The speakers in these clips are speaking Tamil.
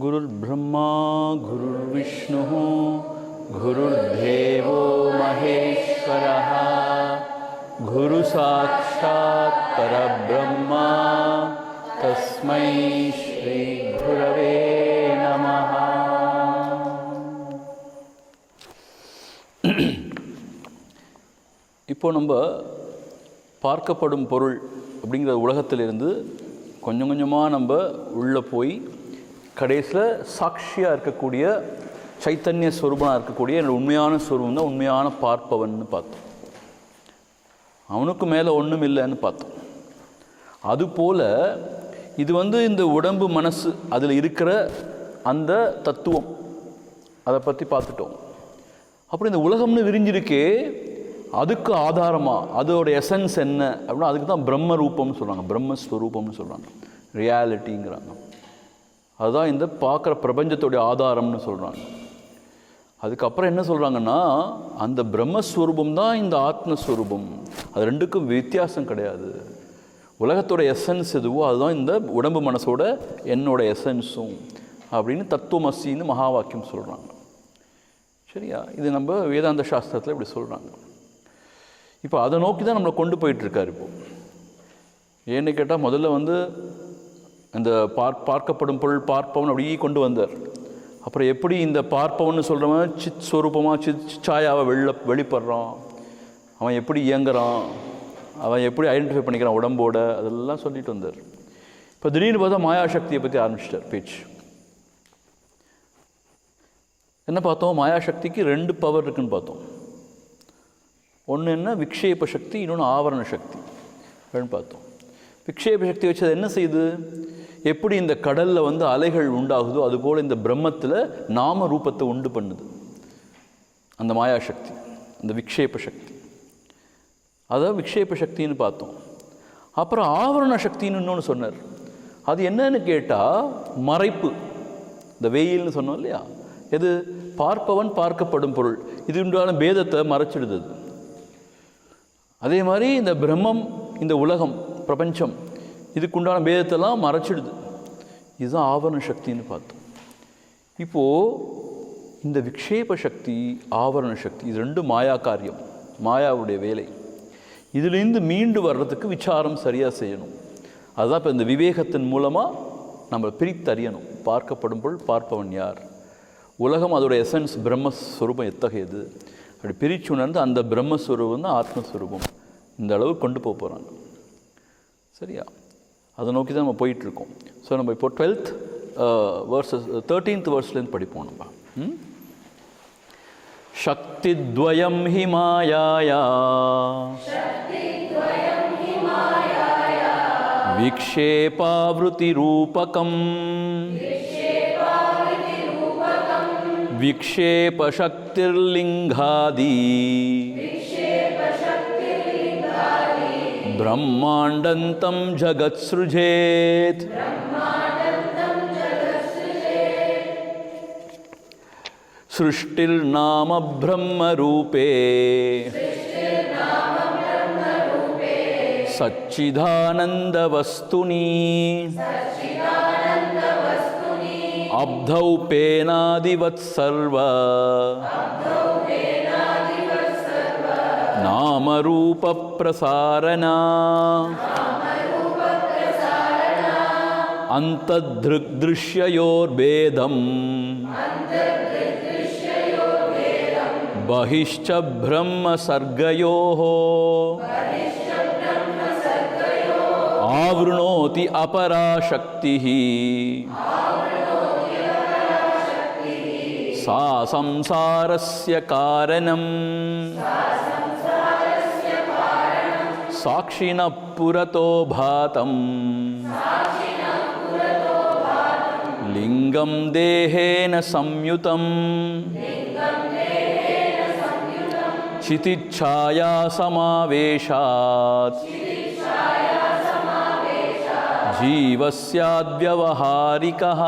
गुरुर्ब्रह्मा गुरुर्विष्णुः गुरुर्देवो महेश्वरः गुरुसाक्षात् परब्रह्मा तस्मै श्री गुरवे नमः. இப்போ நம்ம பார்க்கப்படும் பொருள் அப்படிங்கிற உலகத்திலிருந்து கொஞ்சம் கொஞ்சமாக நம்ம உள்ளே போய் கடைசியில் சாட்சியாக இருக்கக்கூடிய சைத்தன்ய ஸ்வரூபனாக இருக்கக்கூடிய என்னோடய உண்மையான ஸ்வரூபம் தான் உண்மையான பார்ப்பவன்னு பார்த்தோம். அவனுக்கு மேலே ஒன்றும் இல்லைன்னு பார்த்தோம். அதுபோல் இது இந்த உடம்பு மனசு அதில் இருக்கிற அந்த தத்துவம் அதை பற்றி பார்த்துட்டோம். அப்புறம் இந்த உலகம்னு விரிஞ்சிருக்கே அதுக்கு ஆதாரமாக அதோட எசன்ஸ் என்ன அப்படின்னா அதுக்கு தான் பிரம்ம ரூபம்னு சொல்கிறாங்க, பிரம்மஸ்வரூபம்னு சொல்கிறாங்க, ரியாலிட்டிங்கிறாங்க. அதுதான் இந்த பார்க்குற பிரபஞ்சத்தோடைய ஆதாரம்னு சொல்கிறாங்க. அதுக்கப்புறம் என்ன சொல்கிறாங்கன்னா அந்த பிரம்மஸ்வரூபம் தான் இந்த ஆத்மஸ்வரூபம். அது ரெண்டுக்கும் வித்தியாசம் கிடையாது. உலகத்தோட எசன்ஸ் எதுவோ அதுதான் இந்த உடம்பு மனசோட என்னோட எசன்ஸும் அப்படின்னு தத்துவமசின்னு மகா வாக்கியம் சொல்கிறாங்க. சரியா? இது நம்ம வேதாந்த சாஸ்திரத்தில் இப்படி சொல்கிறாங்க. இப்போ அதை நோக்கி தான் நம்மளை கொண்டு போயிட்டுருக்கார். இப்போது ஏன்னு கேட்டால் முதல்ல இந்த பார்க்கப்படும் பொருள் பார்ப்பவன் அப்படியே கொண்டு வந்தார். அப்புறம் எப்படி இந்த பார்ப்பவன்னு சொல்கிறவன் சித் ஸ்வரூபமாக சிச்சாயாவை வெளிப்படுறான், அவன் எப்படி இயங்குறான், அவன் எப்படி ஐடென்டிஃபை பண்ணிக்கிறான் உடம்போட, அதெல்லாம் சொல்லிட்டு வந்தார். இப்போ திடீர்னு பார்த்தா மாயாசக்தியை பற்றி ஆரம்பிச்சிட்டார் பேச்சு. என்ன பார்த்தோம்? மாயாசக்திக்கு 2 பவர் இருக்குன்னு பார்த்தோம். ஒன்று என்ன? விக்ஷேப சக்தி, இன்னொன்று ஆவரண சக்தி அப்படின்னு பார்த்தோம். விக்ஷேப சக்தி வச்சு அது என்ன செய்யுது? எப்படி இந்த கடலில் அலைகள் உண்டாகுதோ அதுபோல் இந்த பிரம்மத்தில் நாம ரூபத்தை உண்டு பண்ணுது அந்த மாயாசக்தி, அந்த விக்ஷேப சக்தி. அதான் விக்ஷேப சக்தின்னு பார்த்தோம். அப்புறம் ஆவரண சக்தின்னு இன்னொன்று சொன்னார். அது என்னன்னு கேட்டால் மறைப்பு. இந்த வெயில்னு சொன்னோம் இல்லையா, எது? பார்ப்பவன் பார்க்கப்படும் பொருள் இது உண்டான பேதத்தை மறைச்சிடுது. அதே மாதிரி இந்த பிரம்மம், இந்த உலகம், பிரபஞ்சம் இதுக்குண்டான பேதத்தெல்லாம் மறைச்சிடுது. இதுதான் ஆவரண சக்தின்னு பார்த்தோம். இப்போது இந்த விக்ஷேப சக்தி, ஆவரண சக்தி இது 2 மாயா காரியம், மாயாவுடைய வேலை. இதிலிருந்து மீண்டு வர்றதுக்கு விசாரம் சரியாக செய்யணும். அதுதான் இப்போ இந்த விவேகத்தின் மூலமாக நம்ம பிரித்தறியணும். பார்க்கப்படும் பொருள் பார்ப்பவன் யார், உலகம் அதோட எசன்ஸ் பிரம்மஸ்வரூபம் எத்தகையது, அப்படி பிரித்து உணர்ந்து அந்த பிரம்மஸ்வரூபம் தான் ஆத்மஸ்வரூபம். இந்த அளவு கொண்டு போகிறாங்க. சரியா? அதை நோக்கி தான் நம்ம போயிட்டுருக்கோம். ஸோ நம்ம இப்போ 12th verses 13th verseலேருந்து படிப்போம். நம்ம சக்தித்வயம் ஹி மாயாயா விக்ஷேபாவ்ருதி ரூபகம் விக்ஷேப சக்திர்லிங்காதி ब्रह्मांडंतं जगत् सृजेत. सृष्टिर्नाम ब्रह्म रूपे सच्चिदानंद वस्तुनि अब्धौपेनादिवत् सर्व नाम रूप प्रसारणा अंतदृक् दृश्ययोर्भेदम् बहिश्च ब्रह्म सर्गयोः आवृणोति अपरा शक्तिः सा संसारस्य कारणम् साक्षिणः पुरतो भातं लिंगं देहेन संयुतं चितिच्छाया समावेशात् जीवस्याद्व्यवहारिकः.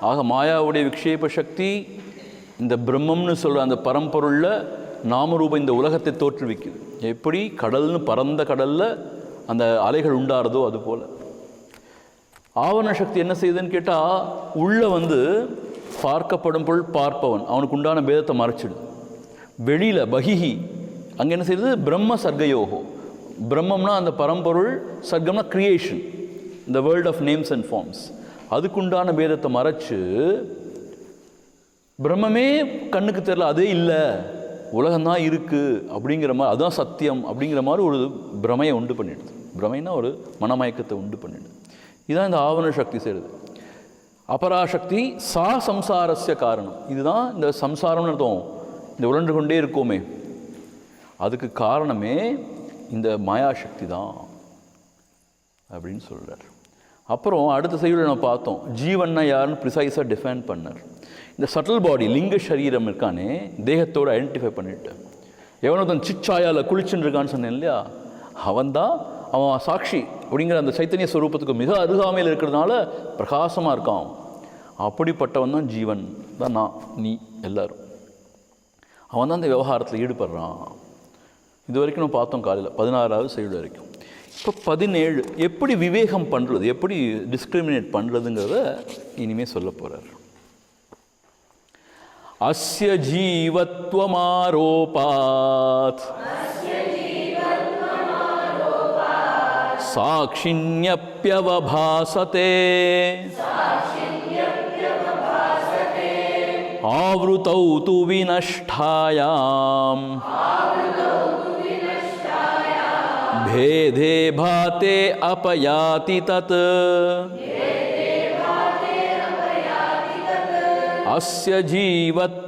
ஆக மாயாவுடைய விக்ஷேப சக்தி இந்த பிரம்மம்னு சொல்கிற அந்த பரம்பொருளில் நாமரூபம் இந்த உலகத்தை தோற்றுவிக்குது. எப்படி கடல்னு பரந்த கடலில் அந்த அலைகள் உண்டாகிறதோ அதுபோல் ஆவரண சக்தி என்ன செய்யுதுன்னு கேட்டால், உள்ளே வந்து பார்க்கப்படும் பொருள் பார்ப்பவன் அவனுக்கு உண்டான பேதத்தை மறைச்சிடுது. வெளியில் பகிஹி அங்கே என்ன செய்யுது, பிரம்ம சர்க்கயோகோ, பிரம்மம்னா அந்த பரம்பொருள், சர்க்கம்னா கிரியேஷன், இந்த world of names and forms, அதுக்குண்டான பேதத்தை மறைச்சு பிரம்மமே கண்ணுக்கு தெரியல, அதே இல்லை, உலகம்தான் இருக்குது அப்படிங்கிற மாதிரி, அதுதான் சத்தியம் அப்படிங்கிற மாதிரி ஒரு பிரமையை உண்டு பண்ணிடுது. பிரமைன்னா ஒரு மனமயக்கத்தை உண்டு பண்ணிடுது. இதுதான் இந்த ஆவரண சக்தி செய்கிறது. அபராசக்தி சா சம்சாரஸ்ய காரணம். இதுதான் இந்த சம்சாரம்னு அர்த்தம், இந்த உழன்று கொண்டே இருக்கோமே அதுக்கு காரணமே இந்த மாயாசக்தி தான் அப்படின்னு சொல்கிறார். அப்புறம் அடுத்த செய்தியில் நம்ம பார்த்தோம், ஜீவன்னா யாருன்னு ப்ரிசைஸாக டிஃபைன் பண்ணார். இந்த சட்டில் பாடி, லிங்க சரீரம் இருக்கானே, தேகத்தோடு ஐடென்டிஃபை பண்ணிட்டு, எவனொருத்தன் சிச்சாயால் குளிச்சுன்னு இருக்கான்னு சொன்னேன் இல்லையா, அவன்தான் அவன் சாட்சி அப்படிங்கிற அந்த சைத்தன்ய ஸ்வரூபத்துக்கு மிக அருகாமையில் இருக்கிறதுனால பிரகாசமாக இருக்கான். அப்படிப்பட்டவன் தான் ஜீவன், தான் நான், நீ எல்லாரும். அவன் தான் இந்த விவகாரத்தில் ஈடுபடுறான். இது வரைக்கும் நம்ம பார்த்தோம் காலையில் 16வது செய்யுள் வரைக்கும். இப்போ 17 எப்படி விவேகம் பண்ணுறது, எப்படி டிஸ்கிரிமினேட் பண்ணுறதுங்கிறத இனிமேல் சொல்ல போகிறார். அஸ்ய ஜீவத்வமாரோபாத் சாக்ஷிண்யப்யவபாசதே ஆவ்ருதௌ து விநஷ்டாயாம் பேதே பாதே அபயாதி தத் அஸ்ய ஜீவத்வமாரோபாத்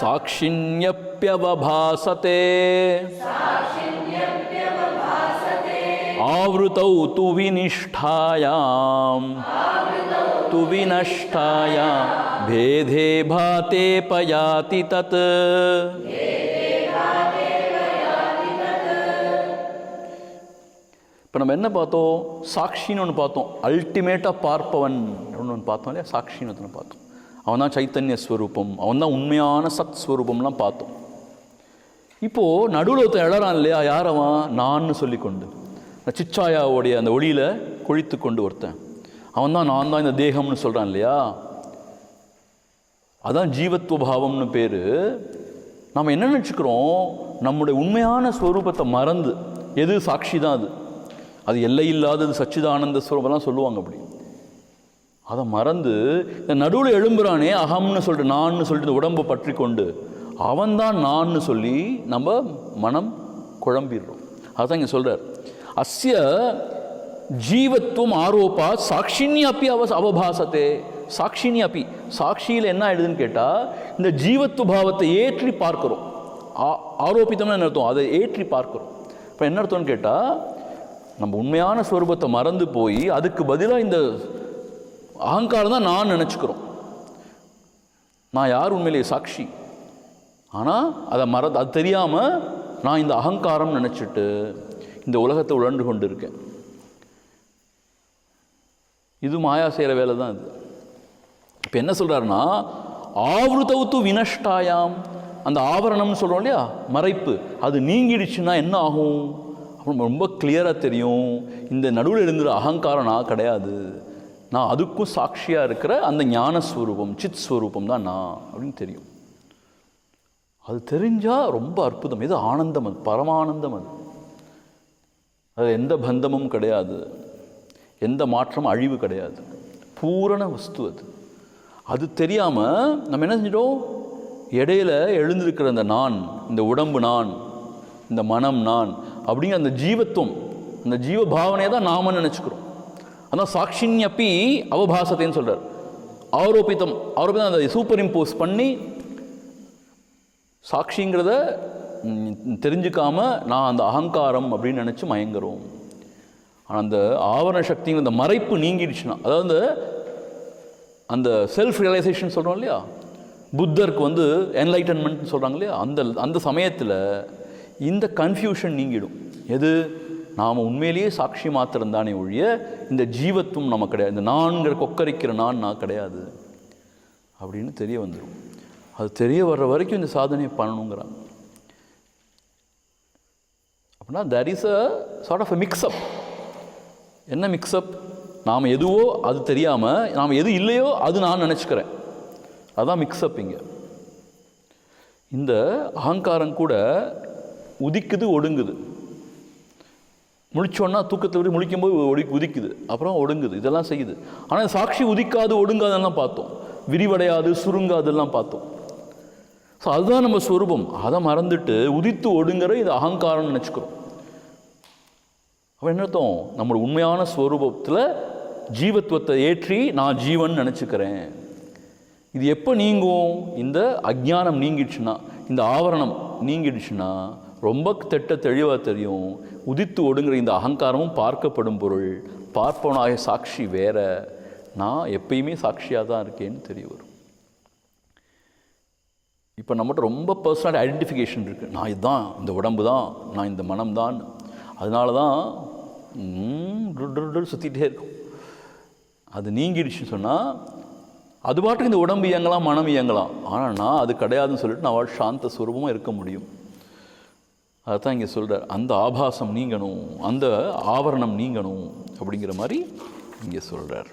சாக்ஷிண்யப்யவபாசதே ஆவ்ருதௌ து விநிஷ்டாயாம் பேதே பாதே பயாதி தத். இப்போ நம்ம என்ன பார்த்தோம், சாட்சின்னு ஒன்று பார்த்தோம், அல்டிமேட்டாக பார்ப்பவன் ஒன்று பார்த்தோம் இல்லையா, சாட்சின்னு ஒன்று பார்த்தோம். அவன் தான் சைத்தன்ய ஸ்வரூபம், அவன் தான் உண்மையான சத் ஸ்வரூபம்லாம் பார்த்தோம். இப்போது நடுவில் ஒருத்தன் எழறான் இல்லையா, யார் அவன், நான்னு சொல்லிக்கொண்டு சிச்சாயாவோடைய அந்த ஒளியில் குளித்து கொண்டு ஒருத்தன், அவன் தான் நான் தான் இந்த தேகம்னு சொல்கிறான் இல்லையா, அதான் ஜீவத்துவ பாவம்னு பேர். நம்ம என்ன நினச்சிக்கிறோம், நம்முடைய உண்மையான ஸ்வரூபத்தை மறந்து, எது சாட்சி தான் அது, அது எல்லை இல்லாதது சச்சிதானந்த ஸ்வரூபம்லாம் சொல்லுவாங்க. அப்படி அதை மறந்து இந்த நடுவில் எழும்புறானே அகம்னு சொல்லிட்டு, நான்னு சொல்லிட்டு உடம்பை பற்றி கொண்டு அவன்தான் நான்னு சொல்லி நம்ம மனம் குழம்பிடுறோம். அதுதான் இங்கே சொல்கிறார், அஸ்ய ஜீவத்துவம் ஆரோப்பா சாட்சினி அப்பி அவபாசத்தே. சாட்சினி அப்பி, சாட்சியில் என்ன ஆயிடுதுன்னு கேட்டால், இந்த ஜீவத்துவ பாவத்தை ஏற்றி பார்க்கிறோம். ஆரோபித்தம்னு என்ன அர்த்தம், அதை ஏற்றி பார்க்கிறோம். இப்போ என்ன அர்த்தம்னு கேட்டால், நம்ம உண்மையான ஸ்வரூபத்தை மறந்து போய் அதுக்கு பதிலாக இந்த அகங்காரம் தான் நான் நினச்சிக்கிறோம். நான் யார் உண்மையிலேயே சாட்சி, ஆனால் அதை அது தெரியாமல் நான் இந்த அகங்காரம் நினச்சிட்டு இந்த உலகத்தை உழன்று கொண்டு இருக்கேன். இது மாயா செய்கிற வேலை தான் இது. இப்போ என்ன சொல்கிறாருன்னா, ஆவ்ருதௌ வினஷ்டாயாம், அந்த ஆவரணம்னு சொல்கிறோம் இல்லையா, மறைப்பு, அது நீங்கிடுச்சுன்னா என்ன ஆகும் அப்படின்னு ரொம்ப கிளியராக தெரியும். இந்த நடுவில் இருந்துற அகங்காரம் நான் கிடையாது, நான் அதுக்கும் சாட்சியாக இருக்கிற அந்த ஞானஸ்வரூபம், சித் ஸ்வரூபம் தான் நான் அப்படின்னு தெரியும். அது தெரிஞ்சால் ரொம்ப அற்புதம். இது ஆனந்தம், அது பரமானந்தம். அது எந்த பந்தமும் கிடையாது, எந்த மாற்றமும் அழிவு கிடையாது, பூரண வஸ்து அது. அது தெரியாமல் நம்ம என்ன செஞ்சிட்டோம், இடையில எழுந்திருக்கிற அந்த நான், இந்த உடம்பு நான், இந்த மனம் நான் அப்படிங்கிற அந்த ஜீவத்துவம், அந்த ஜீவ பாவனையை தான் நாம நினச்சிக்கிறோம். அதான் சாட்சின்யப்பி அவபாசத்தைன்னு சொல்கிறார். ஆரோபித்தம் அந்த சூப்பர் இம்போஸ் பண்ணி சாட்சிங்கிறத தெரிஞ்சுக்காம நான் அந்த அகங்காரம் அப்படின்னு நினச்சி மயங்குறோம். ஆனால் அந்த ஆவரண சக்திங்கிற அந்த மறைப்பு நீங்கிடுச்சுன்னா, அதாவது அந்த செல்ஃப் ரியலைசேஷன் சொல்கிறோம் இல்லையா, புத்தருக்கு என்லைட்டன்மெண்ட் சொல்கிறாங்க இல்லையா, அந்த சமயத்தில் இந்த கன்ஃபியூஷன் நீங்கிடும். எது, நாம் உண்மையிலேயே சாட்சி மாத்திரம் தானே ஒழிய இந்த ஜீவத்துவம் நம்ம கிடையாது, இந்த நான்கிற கொக்கரிக்கிற நான் கிடையாது அப்படின்னு தெரிய வந்துடும். அது தெரிய வர்ற வரைக்கும் இந்த சாதனையை பண்ணணுங்கிறாங்க. அப்படின்னா there is a sort of a mixup. என்ன மிக்ஸ்அப்? நாம் எதுவோ அது தெரியாமல் நாம் எது இல்லையோ அது நான் நினச்சிக்கிறேன். அதுதான் மிக்ஸ்அப். இங்கே இந்த அகங்காரம் கூட உதிக்குது ஒடுங்குது. முழிச்சோன்னா தூக்கத்தை விட்டு முழிக்கும்போது உதிக்குது, அப்புறம் ஒடுங்குது, இதெல்லாம் செய்யுது. ஆனால் சாட்சி உதிக்காது ஒடுங்காதெல்லாம் பார்த்தோம், விரிவடையாது சுருங்காதெல்லாம் பார்த்தோம். ஸோ அதுதான் நம்ம ஸ்வரூபம். அதை மறந்துட்டு உதித்து ஒடுங்குற இது அகங்காரம்னு நினச்சிக்கிறோம். அப்போ என்ன அர்த்தம்? நம்மளோட உண்மையான ஸ்வரூபத்தில் ஜீவத்துவத்தை ஏற்றி நான் ஜீவன் நினச்சிக்கிறேன். இது எப்போ நீங்கும்? இந்த அஜ்ஞானம் நீங்கிடுச்சுன்னா, இந்த ஆவரணம் நீங்கிடுச்சுன்னா ரொம்ப தெளிவாக தெரியும். உதித்து ஒடுங்குற இந்த அகங்காரமும் பார்க்கப்படும் பொருள், பார்ப்பவனாகிய சாட்சி வேற, நான் எப்பயுமே சாட்சியாக தான் இருக்கேன்னு தெரிய வரும். இப்போ நம்மகிட்ட ரொம்ப பர்சனல் ஐடென்டிஃபிகேஷன் இருக்குது. நான் இதுதான், இந்த உடம்பு தான், நான் இந்த மனம் தான். அதனால தான் சுற்றிகிட்டே இருக்கும். அது நீங்கிடுச்சுன்னு சொன்னால் அது பாட்டுக்கு இந்த உடம்பு இயங்கலாம், மனம் இயங்கலாம். ஆனால் நான் அது கிடையாதுன்னு சொல்லிட்டு நான் சாந்த சுரூபமாக இருக்க முடியும். அதுதான் இங்கே சொல்கிறார். அந்த ஆபாசம் நீங்கணும், அந்த ஆவரணம் நீங்கணும் அப்படிங்கிற மாதிரி இங்கே சொல்கிறார்.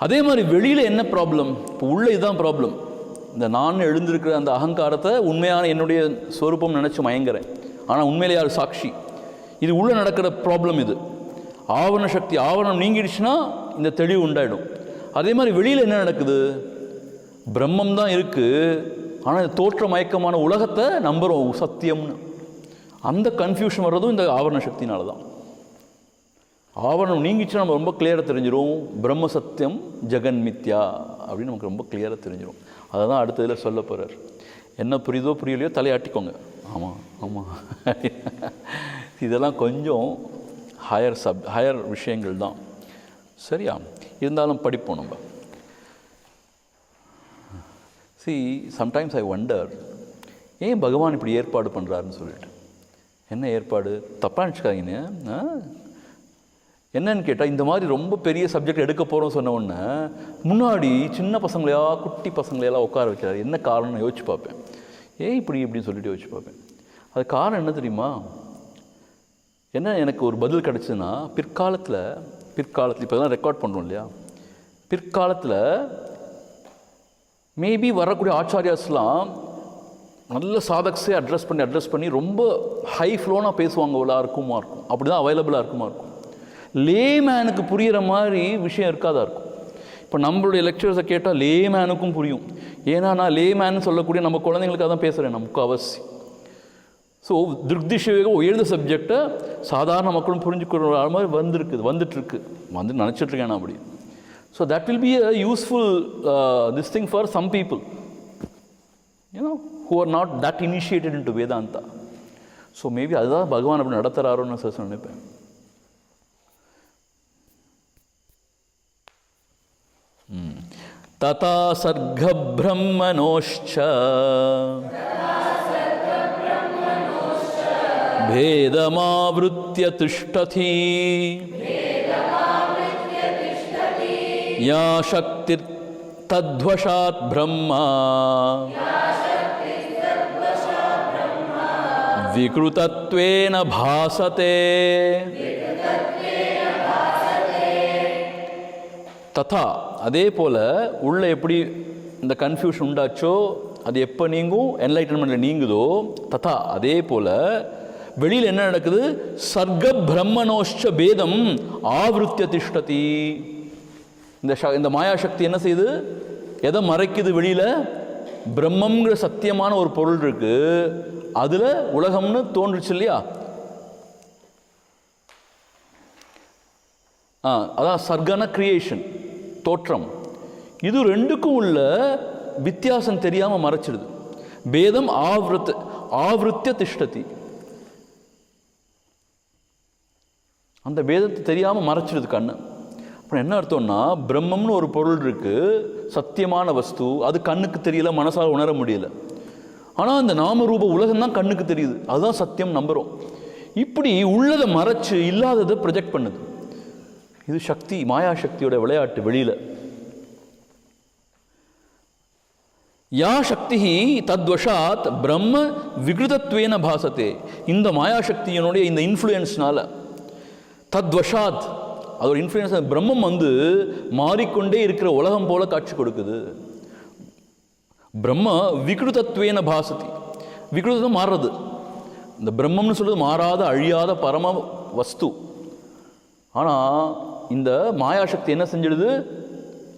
அதே மாதிரி வெளியில் என்ன ப்ராப்ளம்? இப்போ உள்ள இதுதான் ப்ராப்ளம். இந்த நான் எழுந்திருக்கிற அந்த அகங்காரத்தை உண்மையான என்னுடைய ஸ்வரூபம் நினச்சி மயங்குறேன். ஆனால் உண்மையிலே யார் சாட்சி? இது உள்ளே நடக்கிற ப்ராப்ளம். இது ஆவரண சக்தி, ஆவரணம் நீங்கிடுச்சுன்னா இந்த தெளிவு உண்டாயிடும். அதே மாதிரி வெளியில் என்ன நடக்குது? பிரம்மம் தான் இருக்குது, ஆனால் இந்த தோற்ற மயக்கமான உலகத்தை நம்புகிறோம் சத்தியம்னு. அந்த கன்ஃபியூஷன் வர்றதும் இந்த ஆவரண சக்தினால தான். ஆவரணம் நீங்கிச்சுன்னா நம்ம ரொம்ப கிளியராக தெரிஞ்சிடும், பிரம்ம சத்தியம் ஜெகன் மித்யா அப்படின்னு நமக்கு ரொம்ப கிளியராக தெரிஞ்சிடும். அதை தான் அடுத்ததில் சொல்ல போகிறார். என்ன புரியுதோ புரியலையோ தலையாட்டிக்கோங்க. ஆமாம் ஆமாம் இதெல்லாம் கொஞ்சம் ஹையர் விஷயங்கள் தான். சரியா? இருந்தாலும் படிப்போம் நம்ம. சம்டைம்ஸ் ஐ வண்டர், ஏன் பகவான் இப்படி ஏற்பாடு பண்ணுறாருன்னு சொல்லிட்டு. என்ன ஏற்பாடு? தப்பாக நினச்சிக்காதீங்க. என்னன்னு கேட்டால், இந்த மாதிரி ரொம்ப பெரிய சப்ஜெக்ட் எடுக்க போகிறோம்னு சொன்ன உடனே முன்னாடி சின்ன பசங்களையா குட்டி பசங்களையெல்லாம் உட்கார வைக்கிறாரு. என்ன காரணம்னு யோசிச்சு பார்ப்பேன். ஏன் இப்படின்னு சொல்லிட்டு யோசிச்சு பார்ப்பேன். அது காரணம் என்ன தெரியுமா? என்ன எனக்கு ஒரு பதில் கிடச்சுன்னா, பிற்காலத்தில் இப்போ தான் ரெக்கார்ட் பண்ணுறோம் இல்லையா, பிற்காலத்தில் மேபி வரக்கூடிய ஆச்சாரியாஸ்லாம் நல்ல சாதக்ஸே அட்ரஸ் பண்ணி ரொம்ப ஹை ஃப்ளோனாக பேசுவாங்க. இருக்குமா இருக்கும், அப்படி தான் அவைலபிளாக இருக்குமா இருக்கும். லேமேனுக்கு புரிகிற மாதிரி விஷயம் இருக்காதா இருக்கும். இப்போ நம்மளுடைய லெக்சர்ஸை கேட்டால் லேமேனுக்கும் புரியும். ஏன்னா நான் லேமேன்னு சொல்லக்கூடிய நம்ம குழந்தைங்களுக்காக தான் பேசுகிறேன் நமக்கு அவசியம். ஸோ திருக்திஷேகம் உயர்ந்த சப்ஜெக்டை சாதாரண மக்களும் புரிஞ்சுக்கிற மாதிரி வந்துட்டுருக்கு நினச்சிட்ருக்கேன் அப்படி. So that will be a useful this thing for some people, who are not that initiated into Vedanta. So maybe அதுதான் பகவான் அப்படி நடத்துகிறாரோன்னு நான் நினைப்பேன். ததா சர்க பிரம்மணோஷ்ச பேதமாவ்ருத்ய திஷ்டதி யா சக்தி தத்வசாத் பிரம்மா விக்ருதத்வேன பாசதே. ததா அதே போல் உள்ள எப்படி இந்த கன்ஃபியூஷன் உண்டாச்சோ அது எப்போ நீங்கும்? என்லைட்டன்மெண்ட்டில் நீங்குதோ, ததா அதே போல் வெளியில் என்ன நடக்குது? சர்க்க பிரம்மணோஷ்ச பேதம் ஆவருத்திய திஷ்டதி. இந்த மாயாசக்தி என்ன செய்யுது? எதை மறைக்குது? வெளியில் பிரம்மங்கிற சத்தியமான ஒரு பொருள் இருக்கு, அதில் உலகம்னு தோன்றுச்சு இல்லையா? அதான் சர்க்கன கிரியேஷன், தோற்றம். இது ரெண்டுக்கும் உள்ள வித்தியாசம் தெரியாமல் மறைச்சிடுது. பேதம் ஆவருத்திய திஷ்டதி. அந்த பேதத்தை தெரியாமல் மறைச்சிடுது கண்ணு. அப்புறம் என்ன அர்த்தம்னா, பிரம்மம்னு ஒரு பொருள் இருக்கு, சத்தியமான வஸ்து, அது கண்ணுக்கு தெரியல, மனசால் உணர முடியல. ஆனால் அந்த நாமரூப உலகம்தான் கண்ணுக்கு தெரியுது, அதுதான் சத்தியம் நம்புகிறோம். இப்படி உள்ளதை மறைச்சு இல்லாததை ப்ரொஜெக்ட் பண்ணுது. இது சக்தி, மாயா சக்தியோட விளையாட்டு வெளியில். யா சக்தி தத்வஷாத் பிரம்ம விகிருதத்வேன பாசத்தே. இந்த மாயாசக்தியினுடைய இந்த இன்ஃப்ளூயன்ஸ்னால, தத்வஷாத் அதோட இன்ஃப்ளூயன்ஸ், பிரம்மம் மாறிக்கொண்டே இருக்கிற உலகம் போல காட்சி கொடுக்குது. பிரம்ம விகிருதத்வேன பாசதி. விகிருதம் மாறுறது. இந்த பிரம்மம்னு சொல்றது மாறாத அழியாத பரம வஸ்து. ஆனால் இந்த மாயாசக்தி என்ன செஞ்சிடுது?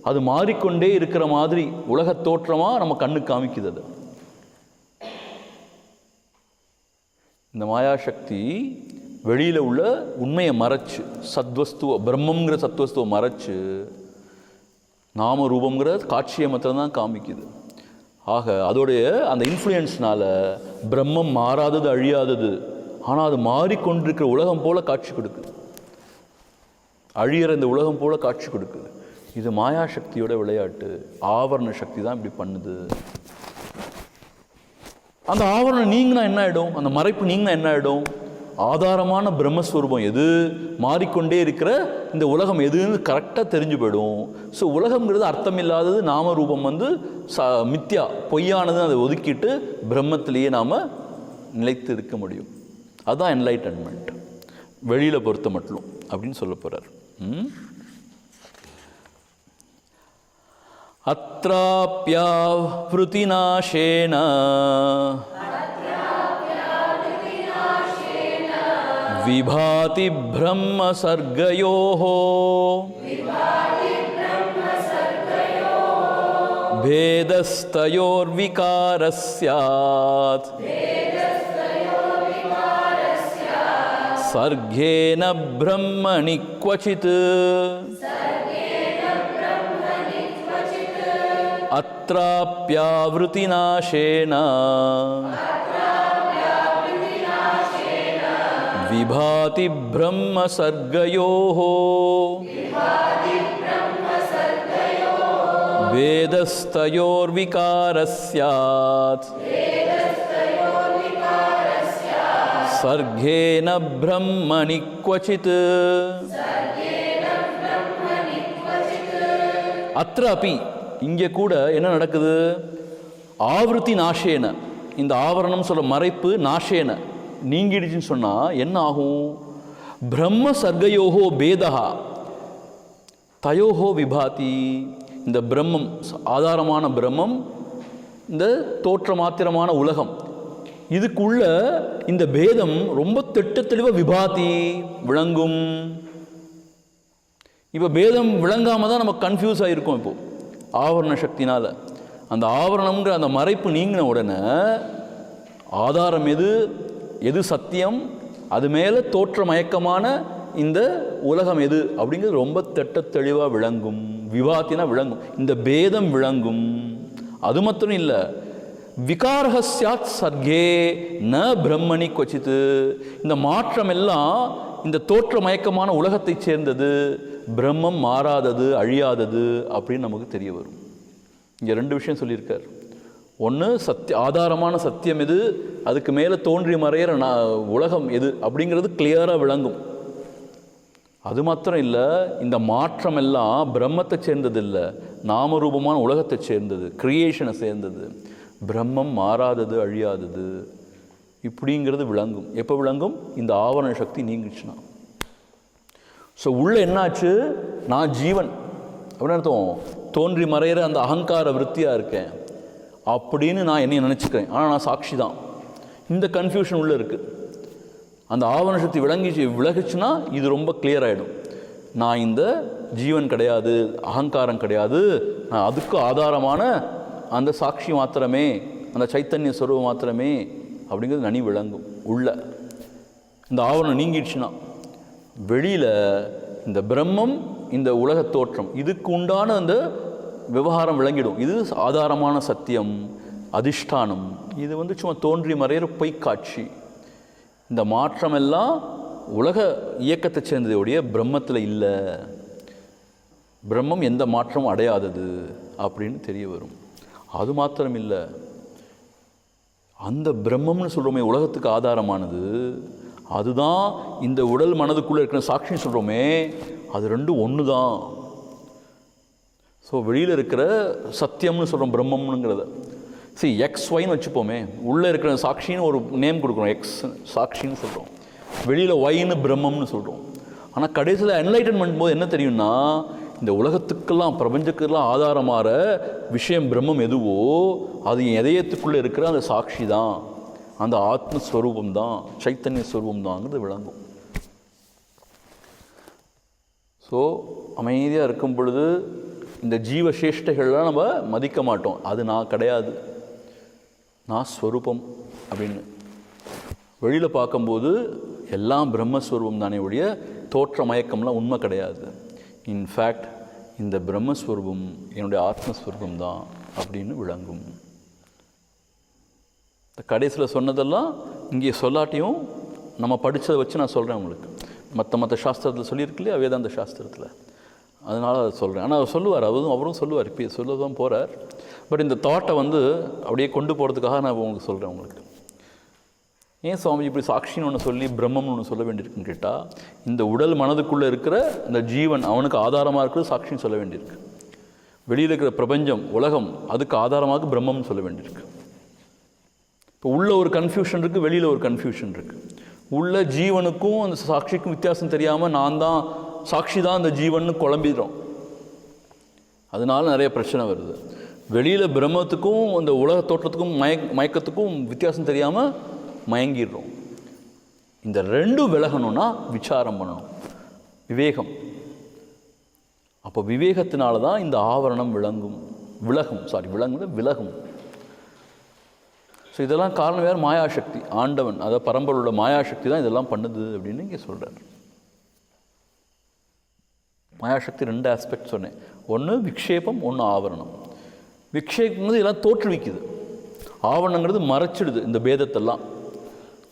அது மாறிக்கொண்டே இருக்கிற மாதிரி உலக தோற்றமாக நம்ம கண்ணுக்கு காமிக்குது. அது இந்த மாயாசக்தி வெளியில் உள்ள உண்மையை மறைச்சு, சத்வஸ்துவ பிரம்மங்கிற சத்வஸ்துவை மறைச்சு நாம ரூபங்கிற காட்சியை மாத்திரம்தான் காமிக்குது. ஆக அதோடைய அந்த இன்ஃப்ளூயன்ஸ்னால பிரம்மம் மாறாதது அழியாதது, ஆனால் அது மாறிக்கொண்டிருக்கிற உலகம் போல காட்சி கொடுக்குது. அழியிற இந்த உலகம் போல காட்சி கொடுக்குது. இது மாயாசக்தியோட விளையாட்டு. ஆவரண சக்தி தான் இப்படி பண்ணுது. அந்த ஆவரணம் நீங்கினா என்ன ஆகிடும்? அந்த மறைப்பு நீங்கினா என்ன ஆகிடும்? ஆதாரமான பிரம்மஸ்வரூபம் எது, மாறிக்கொண்டே இருக்கிற இந்த உலகம் எதுன்னு கரெக்டாக தெரிஞ்சு போயிடும். ஸோ உலகம்ங்கிறது அர்த்தமில்லாதது, நாமரூபம் மித்யா, பொய்யானது, அதை ஒதுக்கிட்டு பிரம்மத்திலேயே நாம் நிலைத்து இருக்க முடியும். அதுதான் என்லைட்டன்மெண்ட் வெளியில் பொறுத்த மட்டும் அப்படின்னு சொல்ல போகிறார். அத்ராப்யாவ்ருதிநாசேன விபாதி பிரம்ம சர்கயோஹ பேதஸ்தயோர்விகாரஸ்யாத் சர்கேன பிரம்மணி க்வசித் அத்ராப்யாவ்ருதிநாசேன விபாதி பிரம்ம சர்கயோஹ வேதஸ்தயோர்விகாரஸ்யாத் சர்கேன பிரம்மணி க்வசித். அத்ராபி இங்கே கூட என்ன நடக்குது? ஆவருத்தி நாசேன, இந்த ஆவரணம் சொல்ல மறைப்பு நாசேன நீங்கிடுச்சுன்னு சொன்னால் என்ன ஆகும்? பிரம்ம சர்கயோஹோ பேதா தயோஹோ விபாதி. இந்த பிரம்மம், ஆதாரமான பிரம்மம், இந்த தோற்ற மாத்திரமான உலகம், இதுக்குள்ள இந்த பேதம் ரொம்ப திட்ட தெளிவாக விபாதி விளங்கும். இப்போ பேதம் விளங்காம தான் நம்ம கன்ஃபியூஸ் ஆகிருக்கோம். இப்போது ஆவரண சக்தினால் அந்த ஆவரணம்ங்கிற அந்த மறைப்பு நீங்கின உடனே ஆதாரம் எது, எது சத்தியம், அது மேலே தோற்ற மயக்கமான இந்த உலகம் எது அப்படிங்கிறது ரொம்ப திட்ட தெளிவாக விளங்கும். விவாத்தினா விளங்கும், இந்த பேதம் விளங்கும். அது மாத்திரம் இல்லை, விகாரஹஸ்யாத் சர்கே ந பிரம்மணி கொச்சித்து. இந்த மாற்றம் எல்லாம் இந்த தோற்ற மயக்கமான உலகத்தை சேர்ந்தது, பிரம்மம் மாறாதது அழியாதது அப்படின்னு நமக்கு தெரிய வரும். இங்கே ரெண்டு விஷயம் சொல்லியிருக்கார். ஒன்று ஆதாரமான சத்தியம் எது, அதுக்கு மேலே தோன்றி மறையிற உலகம் எது அப்படிங்கிறது கிளியராக விளங்கும். அது மாத்திரம் இல்லை, இந்த மாற்றம் எல்லாம் பிரம்மத்தை சேர்ந்தது இல்லை, நாமரூபமான உலகத்தை சேர்ந்தது, கிரியேஷனை சேர்ந்தது. பிரம்மம் மாறாதது அழியாதது இப்படிங்கிறது விளங்கும். எப்போ விளங்கும்? இந்த ஆவரண சக்தி நீங்கிடுச்சுன்னா. ஸோ உள்ள என்னாச்சு? நான் ஜீவன் அப்படின்னு அர்த்தம். தோன்றி மறையிற அந்த அகங்கார விருத்தியாக இருக்கேன் அப்படின்னு நான் என்னைய நினச்சிக்கிறேன், ஆனால் நான் சாட்சி தான். இந்த கன்ஃபியூஷன் உள்ளே இருக்குது. அந்த ஆவரண சக்தி விலகிச்சுன்னா இது ரொம்ப கிளியர் ஆகிடும். நான் இந்த ஜீவன் கிடையாது, அகங்காரம் கிடையாது, நான் அதுக்கு ஆதாரமான அந்த சாட்சி மாத்திரமே, அந்த சைத்தன்ய ஸ்வரூபம் மாத்திரமே அப்படிங்கிறது நனி விளங்கும். உள்ள இந்த ஆவரணம் நீங்கிடுச்சுன்னா வெளியில் இந்த பிரம்மம், இந்த உலக தோற்றம், இதுக்கு உண்டான அந்த விவகாரம் விளங்கிடும். இது ஆதாரமான சத்தியம், அதிஷ்டானம். இது சும்மா தோன்றி மறையிற பொய்க்காட்சி. இந்த மாற்றமெல்லாம் உலக இயக்கத்தை சேர்ந்ததையுடைய பிரம்மத்தில் இல்லை, பிரம்மம் எந்த மாற்றமும் அடையாதது அப்படின்னு தெரிய வரும். அது மாத்திரம் இல்லை, அந்த பிரம்மம்னு சொல்கிறோமே உலகத்துக்கு ஆதாரமானது, அதுதான் இந்த உடல் மனதுக்குள்ளே இருக்கிற சாட்சின்னு சொல்கிறோமே, அது ரெண்டும் ஒன்று தான். ஸோ வெளியில் இருக்கிற சத்தியம்னு சொல்கிறோம் பிரம்மம்னுங்கிறத, XYன்னு வச்சுப்போமே, உள்ளே இருக்கிற சாட்சின்னு ஒரு நேம் கொடுக்குறோம், எக்ஸ் சாட்சின்னு சொல்கிறோம், வெளியில் ஒய்ன்னு பிரம்மம்னு சொல்கிறோம். ஆனால் கடைசியில் என்லைட்டன்மெண்ட் போது என்ன தெரியும்னா, இந்த உலகத்துக்கெல்லாம் பிரபஞ்சத்துக்கெல்லாம் ஆதாரமாகிற விஷயம் பிரம்மம் எதுவோ அது என் இதயத்துக்குள்ளே இருக்கிற அந்த சாட்சி தான், அந்த ஆத்மஸ்வரூபம் தான், சைத்தன்ய ஸ்வரூபம் தாங்கிறது விளங்கும். ஸோ அமைதியாக இருக்கும் பொழுது இந்த ஜீவசேஷ்டைகள்லாம் நம்ம மதிக்க மாட்டோம். அது நான் கிடையாது, நான் ஸ்வரூபம் அப்படின்னு. வெளியில் பார்க்கும்போது எல்லாம் பிரம்மஸ்வரூபம் தானே ஒழிய தோற்ற மயக்கம்லாம் உண்மை கிடையாது. இன்ஃபேக்ட் இந்த பிரம்மஸ்வரூபம் என்னுடைய ஆத்மஸ்வரூபம் தான் அப்படின்னு விளங்கும். இந்த கடைசியில் சொன்னதெல்லாம் இங்கே சொல்லாட்டியும் நம்ம படித்ததை வச்சு நான் சொல்கிறேன் உங்களுக்கு. மற்ற சாஸ்திரத்தில் சொல்லியிருக்கு இல்லையா, வேதாந்த சாஸ்திரத்தில், அதனால் அதை சொல்கிறேன். ஆனால் அவர் சொல்லுவார், அவரும் சொல்லுவார், இப்போ சொல்ல தான் போகிறார். பட் இந்த தாட்டை அப்படியே கொண்டு போகிறதுக்காக நான் உங்களுக்கு சொல்கிறேன். உங்களுக்கு ஏன் சுவாமி இப்படி சாட்சின்னு ஒன்று சொல்லி பிரம்மம்னு ஒன்று சொல்ல வேண்டியிருக்குன்னு கேட்டால், இந்த உடல் மனதுக்குள்ளே இருக்கிற இந்த ஜீவன் அவனுக்கு ஆதாரமாக இருக்கிறது சாட்சின்னு சொல்ல வேண்டியிருக்கு. வெளியில் இருக்கிற பிரபஞ்சம் உலகம் அதுக்கு ஆதாரமாக பிரம்மம்னு சொல்ல வேண்டியிருக்கு. இப்போ உள்ள ஒரு கன்ஃபியூஷன் இருக்குது, வெளியில் ஒரு கன்ஃபியூஷன் இருக்குது. உள்ள ஜீவனுக்கும் அந்த சாட்சிக்கும் வித்தியாசம் தெரியாமல் நான் தான் சாட்சி தான் அந்த ஜீவன்னு குழம்பிடுறோம். அதனால நிறைய பிரச்சனை வருது. வெளியில் பிரம்மத்துக்கும் அந்த உலக தோற்றத்துக்கும் மயக்கத்துக்கும் வித்தியாசம் தெரியாமல் மயங்கிடுறோம். இந்த ரெண்டும் விலகணும்னா விசாரம் பண்ணணும், விவேகம். அப்போ விவேகத்தினால தான் இந்த ஆவரணம் விலகும். ஸோ இதெல்லாம் காரணம் வேறு மாயாசக்தி, ஆண்டவன், அதாவது பரம்பரோட மாயாசக்தி தான் இதெல்லாம் பண்ணுது அப்படின்னு இங்கே சொல்கிறார். மாயாசக்தி 2 ஆஸ்பெக்ட் சொன்னேன். ஒன்று விக்ஷேபம், ஒன்று ஆவரணம். விக்ஷேபங்கிறது எல்லாம் தோற்றுவிக்குது, ஆவரணங்கிறது மறைச்சிடுது, இந்த பேதத்தெல்லாம்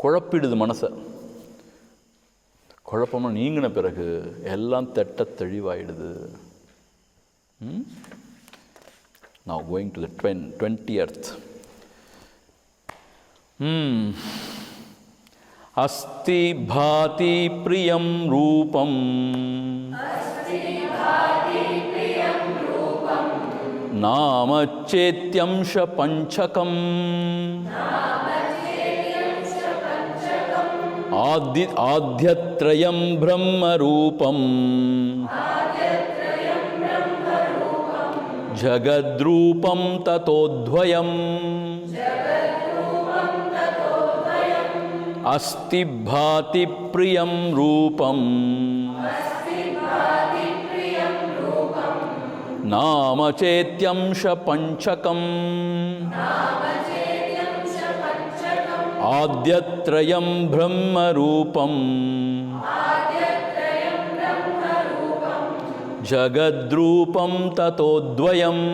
குழப்பிடுது மனசை. குழப்பமாக நீங்கின பிறகு எல்லாம் தெட்ட தெளிவாயிடுது. Now going to the 20th. अस्ति भाति प्रियं रूपं नाम चेत्यंश पंचकम् आद्यत्रयं ब्रह्मरूपं जगद्रूपं ततोद्वयम् अस्ति भाति प्रियं रूपं नाम चेत्यंश पंचकम् आद्यत्रयं ब्रह्मरूपं जगद्रूपं ततोद्वयम्.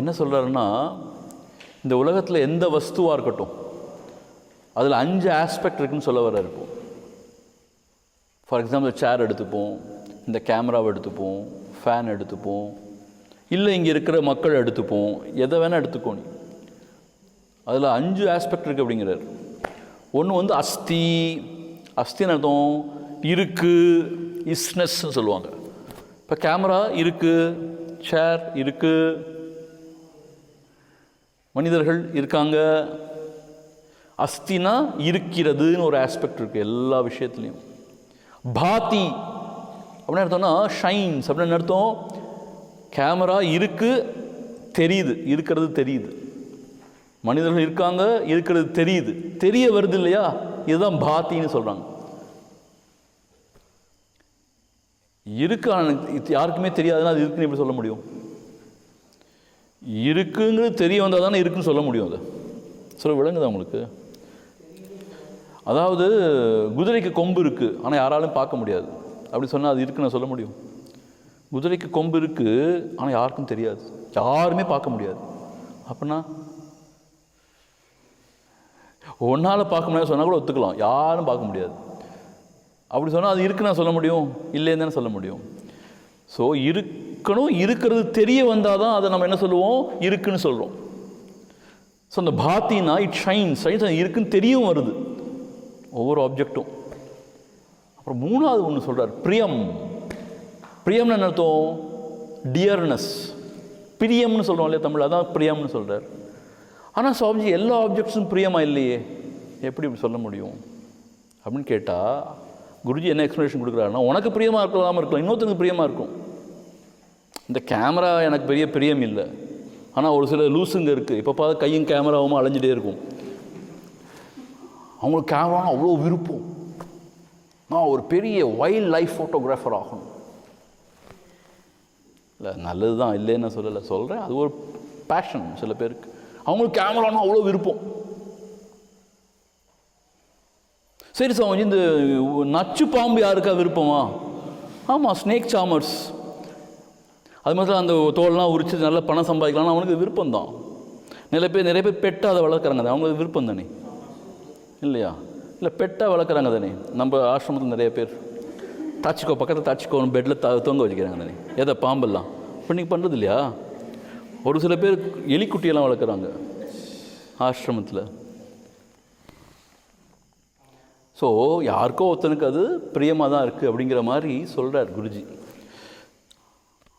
என்ன சொல்றாருன்னா, இந்த உலகத்தில் எந்த வஸ்துவாக இருக்கட்டும் அதில் 5 ஆஸ்பெக்ட் இருக்குன்னு சொல்ல வர்றாரு. இப்போ ஃபார் எக்ஸாம்பிள் சேர் எடுத்துப்போம், இந்த கேமராவை எடுத்துப்போம், ஃபேன் எடுத்துப்போம், இல்லை இங்கே இருக்கிற மக்கள் எடுத்துப்போம், எதை வேணால் எடுத்துக்கோ நீ. அதில் 5 ஆஸ்பெக்ட் இருக்குது அப்படிங்கிறார். ஒன்று அஸ்தின்னு அர்த்தம் இருக்குது, இஸ்னஸ்ன்னு சொல்லுவாங்க. இப்போ கேமரா இருக்குது, சேர் இருக்குது, மனிதர்கள் இருக்காங்க. அஸ்தினா இருக்கிறதுன்னு ஒரு ஆஸ்பெக்ட் இருக்குது எல்லா விஷயத்துலையும். பாதி அப்படின்னு அர்த்தம்னா ஷைன்ஸ் அப்படின்னு அர்த்தம். கேமரா இருக்குது, தெரியுது, இருக்கிறது தெரியுது. மனிதர்கள் இருக்காங்க, இருக்கிறது தெரியுது, தெரிய வருது இல்லையா, இதுதான் பாத்தின்னு சொல்கிறாங்க. இருக்கு யாருக்குமே தெரியாதுன்னா அது இருக்குன்னு எப்படி சொல்ல முடியும்? இருக்குங்கிறது தெரிய வந்தால் தானே இருக்குன்னு சொல்ல முடியும். அது சொல்ல விளங்குதா உங்களுக்கு? அதாவது குதிரைக்கு கொம்பு இருக்குது ஆனால் யாராலும் பார்க்க முடியாது, அப்படி சொன்னால் அது இருக்குன்னு சொல்ல முடியும்? குதிரைக்கு கொம்பு இருக்குது ஆனால் யாருக்கும் தெரியாது, யாருமே பார்க்க முடியாது. அப்படின்னா ஒன்றால் பார்க்க முடியாது சொன்னால் கூட ஒத்துக்கலாம், யாரும் பார்க்க முடியாது. அப்படி சொன்னால் அது இருக்குன்னு சொல்ல முடியும், இல்லைன்னு தானே சொல்ல முடியும். ஸோ இருக்கணும், இருக்கிறது தெரிய வந்தால் தான் அதை நம்ம என்ன சொல்லுவோம், இருக்குன்னு சொல்கிறோம். ஸோ அந்த பாத்தினா இட் ஷைன்ஸ், இருக்குன்னு தெரியவும் வருது ஒவ்வொரு ஆப்ஜெக்டும். அப்புறம் 3வது ஒன்று சொல்கிறார், பிரியம். பிரியம்னு என்ன அர்த்தம்? டியர்னஸ், பிரியம்னு சொல்கிறோம் இல்லையா தமிழ், அதான் பிரியம்னு சொல்கிறார். ஆனால் சுவாமிஜி எல்லா ஆப்ஜெக்ட்ஸும் பிரியமாக இல்லையே, எப்படி இப்படி சொல்ல முடியும் அப்படின்னு கேட்டால் குருஜி என்ன எக்ஸ்ப்ளனேஷன் கொடுக்குறாருன்னா, உனக்கு பிரியமாக இருக்கலாம் இன்னொருத்தருக்கு பிரியமாக இருக்கும். இந்த கேமரா எனக்கு பெரிய பிரியம் இல்லை, ஆனால் ஒரு சில லூஸுங்க இருக்குது, இப்போ பார்த்து கையும் கேமராவும் அலைஞ்சிட்டே இருக்கும். அவங்களுக்கு கேமரா அவ்வளோ விருப்பம், நான் ஒரு பெரிய வைல்ட் லைஃப் ஃபோட்டோகிராஃபர் ஆகணும். இல்லை நல்லது தான், இல்லைன்னு சொல்லலை, சொல்கிறேன், அது ஒரு பேஷன் சில பேருக்கு. அவங்களுக்கு கேமரானா அவ்வளோ விருப்பம். சரி சாமி, இந்த நச்சு பாம்பு யாருக்கா விருப்பமா? ஆமாம், ஸ்னேக் சாமர்ஸ், அது மாதிரி அந்த தோல்லாம் உரிச்சு நல்லா பணம் சம்பாதிக்கலாம்னு அவனுக்கு விருப்பம்தான். நிறைய பேர் பெட்டாக அதை வளர்க்குறாங்க, அவங்களுக்கு விருப்பம் தானே இல்லையா? இல்லை பெட்டாக வளர்க்குறாங்க தானே. நம்ம ஆசிரமத்தில் நிறைய பேர் தாச்சிக்கோ, பக்கத்தில் தாச்சிக்கோன்னு பெட்டில் தொங்க வச்சுக்கிறாங்க தானே, எதை பாம்பெல்லாம் இப்போ நீங்கள் பண்ணுறது இல்லையா? ஒரு சில பேர் எலிக்குட்டியெல்லாம் வளர்க்குறாங்க ஆசிரமத்தில். ஸோ யாருக்கோ ஒருத்தனுக்கு அது பிரியமாக தான் இருக்குது அப்படிங்கிற மாதிரி சொல்கிறார் குருஜி.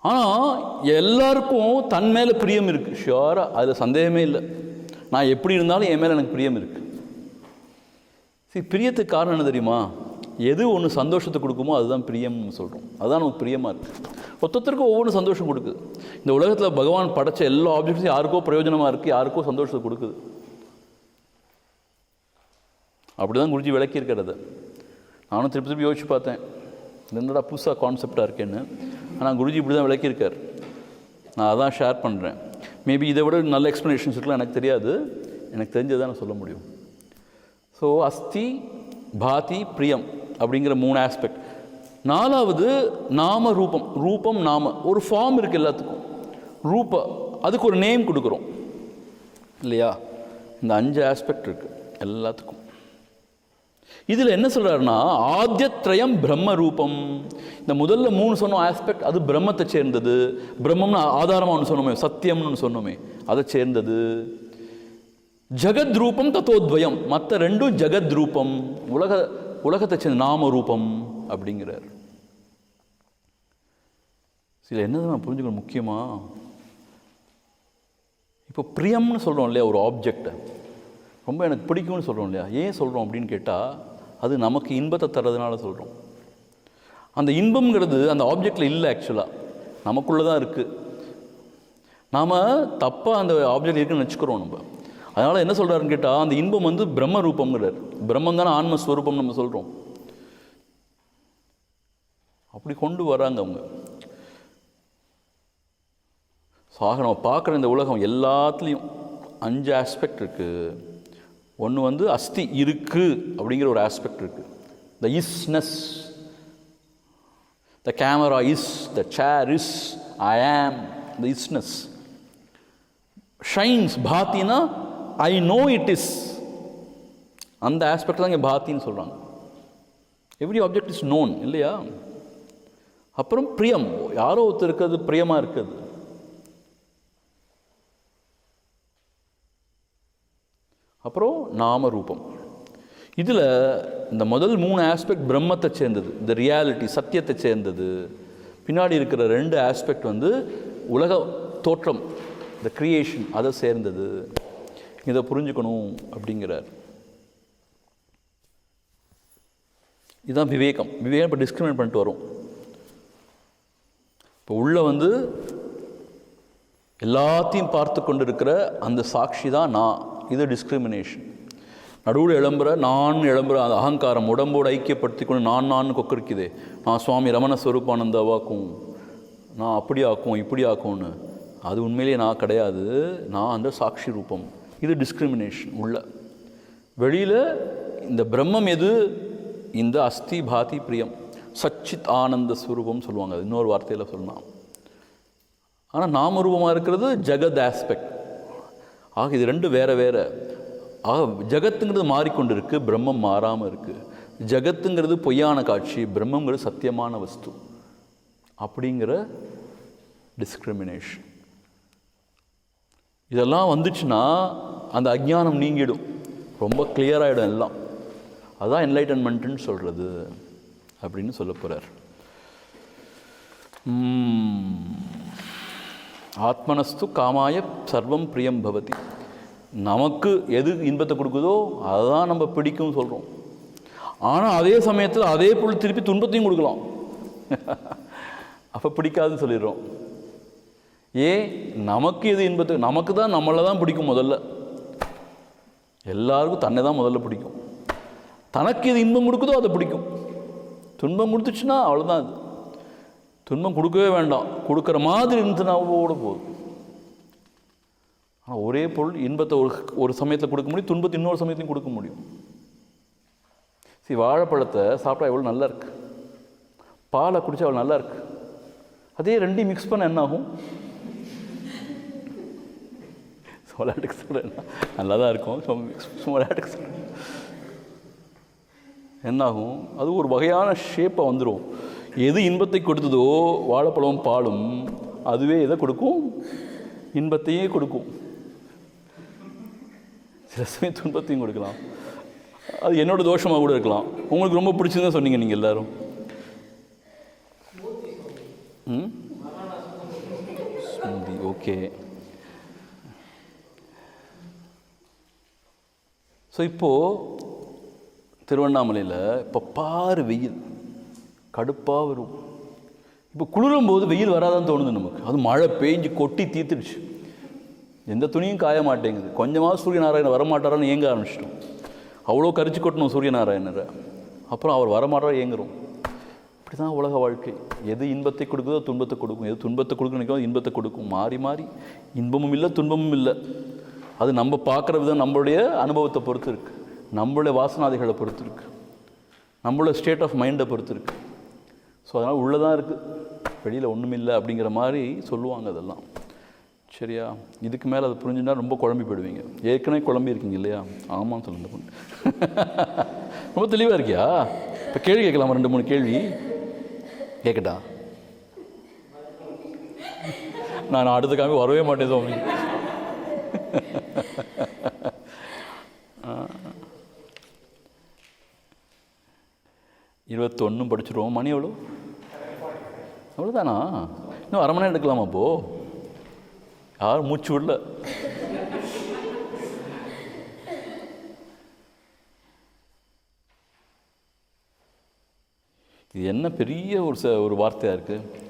ஆனால் எல்லாருக்கும் தன் மேலே பிரியம் இருக்குது, ஷியோராக, அதில் சந்தேகமே இல்லை. நான் எப்படி இருந்தாலும் என் மேலே எனக்கு பிரியம் இருக்குது. சரி, பிரியத்துக்கு காரணம் என்ன தெரியுமா? எது ஒன்று சந்தோஷத்தை கொடுக்குமோ அதுதான் பிரியம்னு சொல்கிறோம், அதுதான் நமக்கு பிரியமாக இருக்குது. ஒருத்தருக்கு ஒவ்வொன்றும் சந்தோஷம் கொடுக்குது. இந்த உலகத்தில் பகவான் படைச்ச எல்லா ஆப்ஜெக்ட்ஸும் யாருக்கோ பிரயோஜனமாக இருக்குது, யாருக்கோ சந்தோஷத்தை கொடுக்குது. அப்படி தான் குருஜி விளக்கியிருக்கிறது. நானும் திருப்பி யோசிச்சு பார்த்தேன், என்னடா புதுசாக கான்செப்டாக இருக்கேன்னு. ஆனால் குருஜி இப்படி தான் விளக்கியிருக்கார். நான் அதான் ஷேர் பண்ணுறேன். மேபி இதை விட நல்ல எக்ஸ்ப்ளனேஷன்ஸ் இருக்கலாம், எனக்கு தெரியாது. எனக்கு தெரிஞ்சதை நான் சொல்ல முடியும். ஸோ அஸ்தி, பாதி, பிரியம் அப்படிங்கிற 3 ஆஸ்பெக்ட். 4வது நாம ரூபம். ரூபம் நாம, ஒரு ஃபார்ம் இருக்குது எல்லாத்துக்கும். ரூப, அதுக்கு ஒரு நேம் கொடுக்குறோம் இல்லையா? இந்த 5 ஆஸ்பெக்ட் இருக்குது எல்லாத்துக்கும். இதில் என்ன சொல்கிறாருன்னா, ஆத்யத்ரயம் பிரம்ம ரூபம். இந்த முதல்ல 3 சொன்ன ஆஸ்பெக்ட் அது பிரம்மத்தை சேர்ந்தது. பிரம்மம்னு ஆதாரமாக ஒன்று சொன்னோமே, சத்தியம்னு ஒன்று சொன்னோமே, அதை சேர்ந்தது. ஜகத் ரூபம் தத்தோத்வயம், மற்ற 2 ஜகத் ரூபம், உலகத்தை சேர்ந்த நாம ரூபம் அப்படிங்கிறார். சில என்னதான் புரிஞ்சுக்கணும் முக்கியமாக, இப்போ பிரியம்னு சொல்கிறோம் இல்லையா, ஒரு ஆப்ஜெக்டை ரொம்ப எனக்கு பிடிக்கும்னு சொல்கிறோம் இல்லையா? ஏன் சொல்கிறோம் அப்படின்னு கேட்டால், அது நமக்கு இன்பத்தை தர்றதுனால சொல்கிறோம். அந்த இன்பம்ங்கிறது அந்த ஆப்ஜெக்டில் இல்லை, ஆக்சுவலாக நமக்குள்ளே தான் இருக்குது. நாம் தப்பாக அந்த ஆப்ஜெக்ட் இருக்குன்னு வச்சுக்கிறோம் நம்ம. அதனால் என்ன சொல்கிறாருன்னு கேட்டால், அந்த இன்பம் வந்து பிரம்ம ரூபங்கிறார். பிரம்மம் தானே ஆன்மஸ்வரூபம் நம்ம சொல்கிறோம். அப்படி கொண்டு வராங்க அவங்க. ஆக நம்ம பார்க்குற இந்த உலகம் எல்லாத்துலேயும் 5 ஆஸ்பெக்ட் இருக்குது. ஒன்று வந்து அஸ்தி, இருக்குது அப்படிங்கிற ஒரு ஆஸ்பெக்ட் இருக்குது. The isness, the camera is, the chair is, I am, the isness. Shines, பாத்தினா ஐ நோ இட் இஸ், அந்த ஆஸ்பெக்ட் தான் இங்கே பாத்தின்னு சொல்கிறாங்க. எவ்ரி ஆப்ஜெக்ட் இஸ் நோன் இல்லையா? அப்புறம் பிரியம், யாரோ ஒருத்தர் இருக்கிறது பிரியமாக இருக்குது. அப்புறம் நாம ரூபம். இதில் இந்த முதல் 3 ஆஸ்பெக்ட் பிரம்மத்தை சேர்ந்தது, இந்த ரியாலிட்டி சத்தியத்தை சேர்ந்தது. பின்னாடி இருக்கிற 2 ஆஸ்பெக்ட் வந்து உலக தோற்றம், இந்த கிரியேஷன், அதை சேர்ந்தது. இதை புரிஞ்சுக்கணும் அப்படிங்கிறார். இதுதான் விவேகம். விவேகம் இப்போ டிஸ்கிரிமினேட் பண்ணிட்டு வரும். இப்போ உள்ள வந்து எல்லாத்தையும் பார்த்து கொண்டு இருக்கிற அந்த சாட்சி தான் நான். இது டிஸ்கிரிமினேஷன். நடுவில் எழும்புற அந்த அகங்காரம், உடம்போடு ஐக்கியப்படுத்தி கொண்டு நான் கொக்கரிக்குதே, நான் சுவாமி ரமண ஸ்வரூபானந்தாவாக்கும், நான் அப்படி ஆக்கும் இப்படி ஆக்கும்னு, அது உண்மையிலேயே நான் கிடையாது, நான் அந்த சாட்சி ரூபம். இது டிஸ்கிரிமினேஷன் உள்ள. வெளியில் இந்த பிரம்மம் எது? இந்த அஸ்தி, பாதி, பிரியம், சச்சித் ஆனந்த ஸ்வரூபம் சொல்லுவாங்க. அது இன்னொரு வார்த்தையில் சொல்லலாம். ஆனால் நாமரூபமாக இருக்கிறது ஜகத் ஆஸ்பெக்ட். ஆக இது 2 வேறு வேறு. ஆக ஜகத்துங்கிறது மாறிக்கொண்டு இருக்குது, பிரம்மம் மாறாமல் இருக்குது. ஜகத்துங்கிறது பொய்யான காட்சி, பிரம்மங்கிறது சத்தியமான வஸ்து அப்படிங்கிற டிஸ்கிரிமினேஷன். இதெல்லாம் வந்துச்சுன்னா அந்த அஜ்ஞானம் நீங்கிடும், ரொம்ப கிளியராகிடும் எல்லாம். அதுதான் என்லைட்டன்மெண்ட்டுன்னு சொல்கிறது அப்படின்னு சொல்ல போகிறார். ஆத்மனஸ்து காமாய சர்வம் பிரியம் பவதி. நமக்கு எது இன்பத்தை கொடுக்குதோ அதுதான் நம்ம பிடிக்கும்னு சொல்கிறோம். ஆனால் அதே சமயத்தில் அதே பொருள் திருப்பி துன்பத்தையும் கொடுக்கலாம். அப்போ பிடிக்காதுன்னு சொல்லிடுறோம். ஏன்? நமக்கு எது இன்பத்தை, நமக்கு தான் நம்மளை தான் பிடிக்கும். முதல்ல எல்லாருக்கும் தன்னை தான் முதல்ல பிடிக்கும். தனக்கு எது இன்பம் கொடுக்குதோ அதை பிடிக்கும். துன்பம் கொடுத்துச்சுன்னா அவ்வளோதான். அது துன்பம் கொடுக்கவே வேண்டாம், கொடுக்குற மாதிரி இருந்துச்சுனாவோட போதும். ஆனால் ஒரே பொருள் இன்பத்தை ஒரு சமயத்தில் கொடுக்க முடியும், துன்பத்தை இன்னொரு சமயத்தையும் கொடுக்க முடியும். சரி, வாழைப்பழத்தை சாப்பிட்டா எவ்வளோ நல்லா இருக்கு, பாலை குடித்தா எவ்வளோ நல்லா இருக்கு. அதே ரெண்டையும் மிக்ஸ் பண்ண என்ன ஆகும்? விளையாட்டுக்கு சொல்கிறேன், நல்லா தான் இருக்கும். விளையாட்டுக்கு சொல்கிறேன், என்னாகும்? அது ஒரு வகையான ஷேப்பாக வந்துடும். எது இன்பத்தை கொடுத்ததோ வாழைப்பழம் பாலும் அதுவே எதை கொடுக்கும்? இன்பத்தையே கொடுக்கும். சில சமயம் துன்பத்தையும் கொடுக்கலாம். அது என்னோட தோஷமாக கூட இருக்கலாம். உங்களுக்கு ரொம்ப பிடிச்சதுன்னு சொன்னீங்க நீங்கள் எல்லாரும். Smoothie, okay. ஸோ இப்போது திருவண்ணாமலையில் இப்போ பாரு வெயில் கடுப்பாக வரும். இப்போ குளிரும் போது வெயில் வராதான்னு தோணுது நமக்கு. அது மழை பெஞ்சு கொட்டி தீர்த்துடுச்சு, எந்த துணியும் காய மாட்டேங்குது. கொஞ்சமாக சூரியநாராயணன் வரமாட்டாரான்னு ஏங்க ஆரம்பிச்சிட்டோம். அவ்வளோ கரிச்சு கொட்டணும் சூரியநாராயணரை, அப்புறம் அவர் வரமாட்டாரா ஏங்குறோம். இப்படி தான் உலக வாழ்க்கை. எது இன்பத்தை கொடுக்குதோ துன்பத்தை கொடுக்கும், எது துன்பத்தை கொடுக்க நினைக்கிறோம் இன்பத்தை கொடுக்கும். மாறி மாறி இன்பமும் இல்லை துன்பமும் இல்லை. அது நம்ம பார்க்குற விதம் நம்மளுடைய அனுபவத்தை பொறுத்து இருக்குது, நம்மளுடைய வாசனாதிகளை பொறுத்து இருக்குது, நம்மளோட ஸ்டேட் ஆஃப் மைண்டை பொறுத்து இருக்குது. ஸோ அதனால் உள்ளே தான் இருக்குது, வெளியில் ஒன்றும் இல்லை அப்படிங்கிற மாதிரி சொல்லுவாங்க அதெல்லாம். சரியா? இதுக்கு மேலே அதை புரிஞ்சுன்னா ரொம்ப குழம்பி போயிடுவீங்க. ஏற்கனவே குழம்பி இருக்கீங்க இல்லையா? ஆமாம் சொல்லுங்க பொண்ணு. ரொம்ப தெளிவாக இருக்கியா? இப்போ கேள்வி கேட்கலாமா? 2-3 கேள்வி கேட்கட்டா? நான் அடுத்த காமி வரவே மாட்டேன் சுவாமி. 21 படிச்சிருவோம். மணி எவ்வளோ? அவ்வளோதானா? இன்னும் 1/2 மணி நேரம் எடுக்கலாமா? அப்போது யாரும் மூச்சு விடல. இது என்ன பெரிய ஒரு வார்த்தையாக இருக்குது.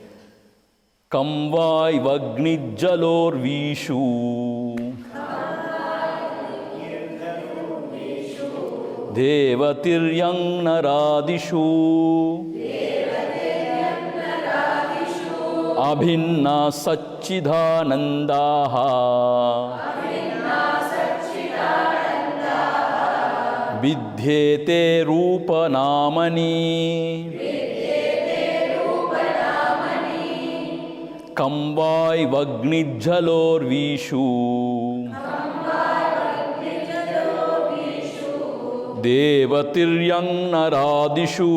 கம்வாய் வக்னி ஜலோர் வீஷு தேவதிர்யங் நராதிஷு அபின்னா சச்சிதானந்தாஹ வித்யேதே ரூபநாமனி கம்வாய் வக்னி ஜலோர் வீஷு தேவதிர்யங் நராதிஷு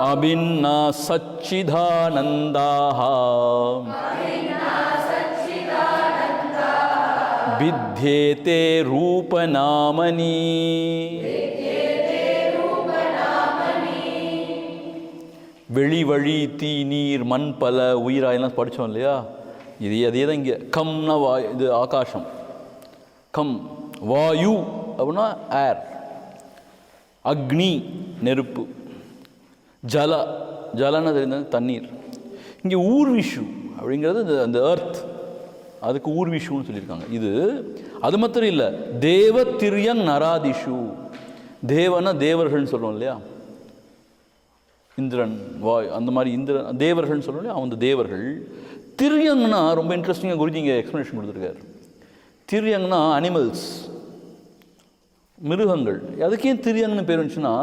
அபின்னா சச்சிதானந்தாஹ வித்யேதே ரூபநாமனி. வெளி வழி தீ நீர் மண் பல உயிராயெல்லாம் படித்தோம் இல்லையா? அதே தான் இங்கே. கம்னா இது ஆகாசம், கம். வாயு அப்படின்னா ஏர், அக்னி நெருப்பு, ஜலன்னு தெரிந்தது தண்ணீர். இங்கே ஊர்விஷு அப்படிங்கிறது அந்த எர்த், அதுக்கு ஊர்விஷுன்னு சொல்லியிருக்காங்க. இது அது மாத்திரம் இல்லை, தேவ திரியங் நராதிஷு. தேவனா தேவர்கள்னு சொல்லுவோம் இல்லையா? இந்திரன், வாய், அந்த மாதிரி இந்திரன் தேவர்கள்னு சொல்லுவோம் இல்லையா? அந்த தேவர்கள். திரியங்னா ரொம்ப இன்ட்ரெஸ்டிங்காக குருஜி இங்கே எக்ஸ்ப்ளனேஷன் கொடுத்துருக்காரு. திரியங்னா அனிமல்ஸ், மிருகங்கள். அதுக்கு ஏன் திரியங்னு பேர் வந்துச்சுன்னா,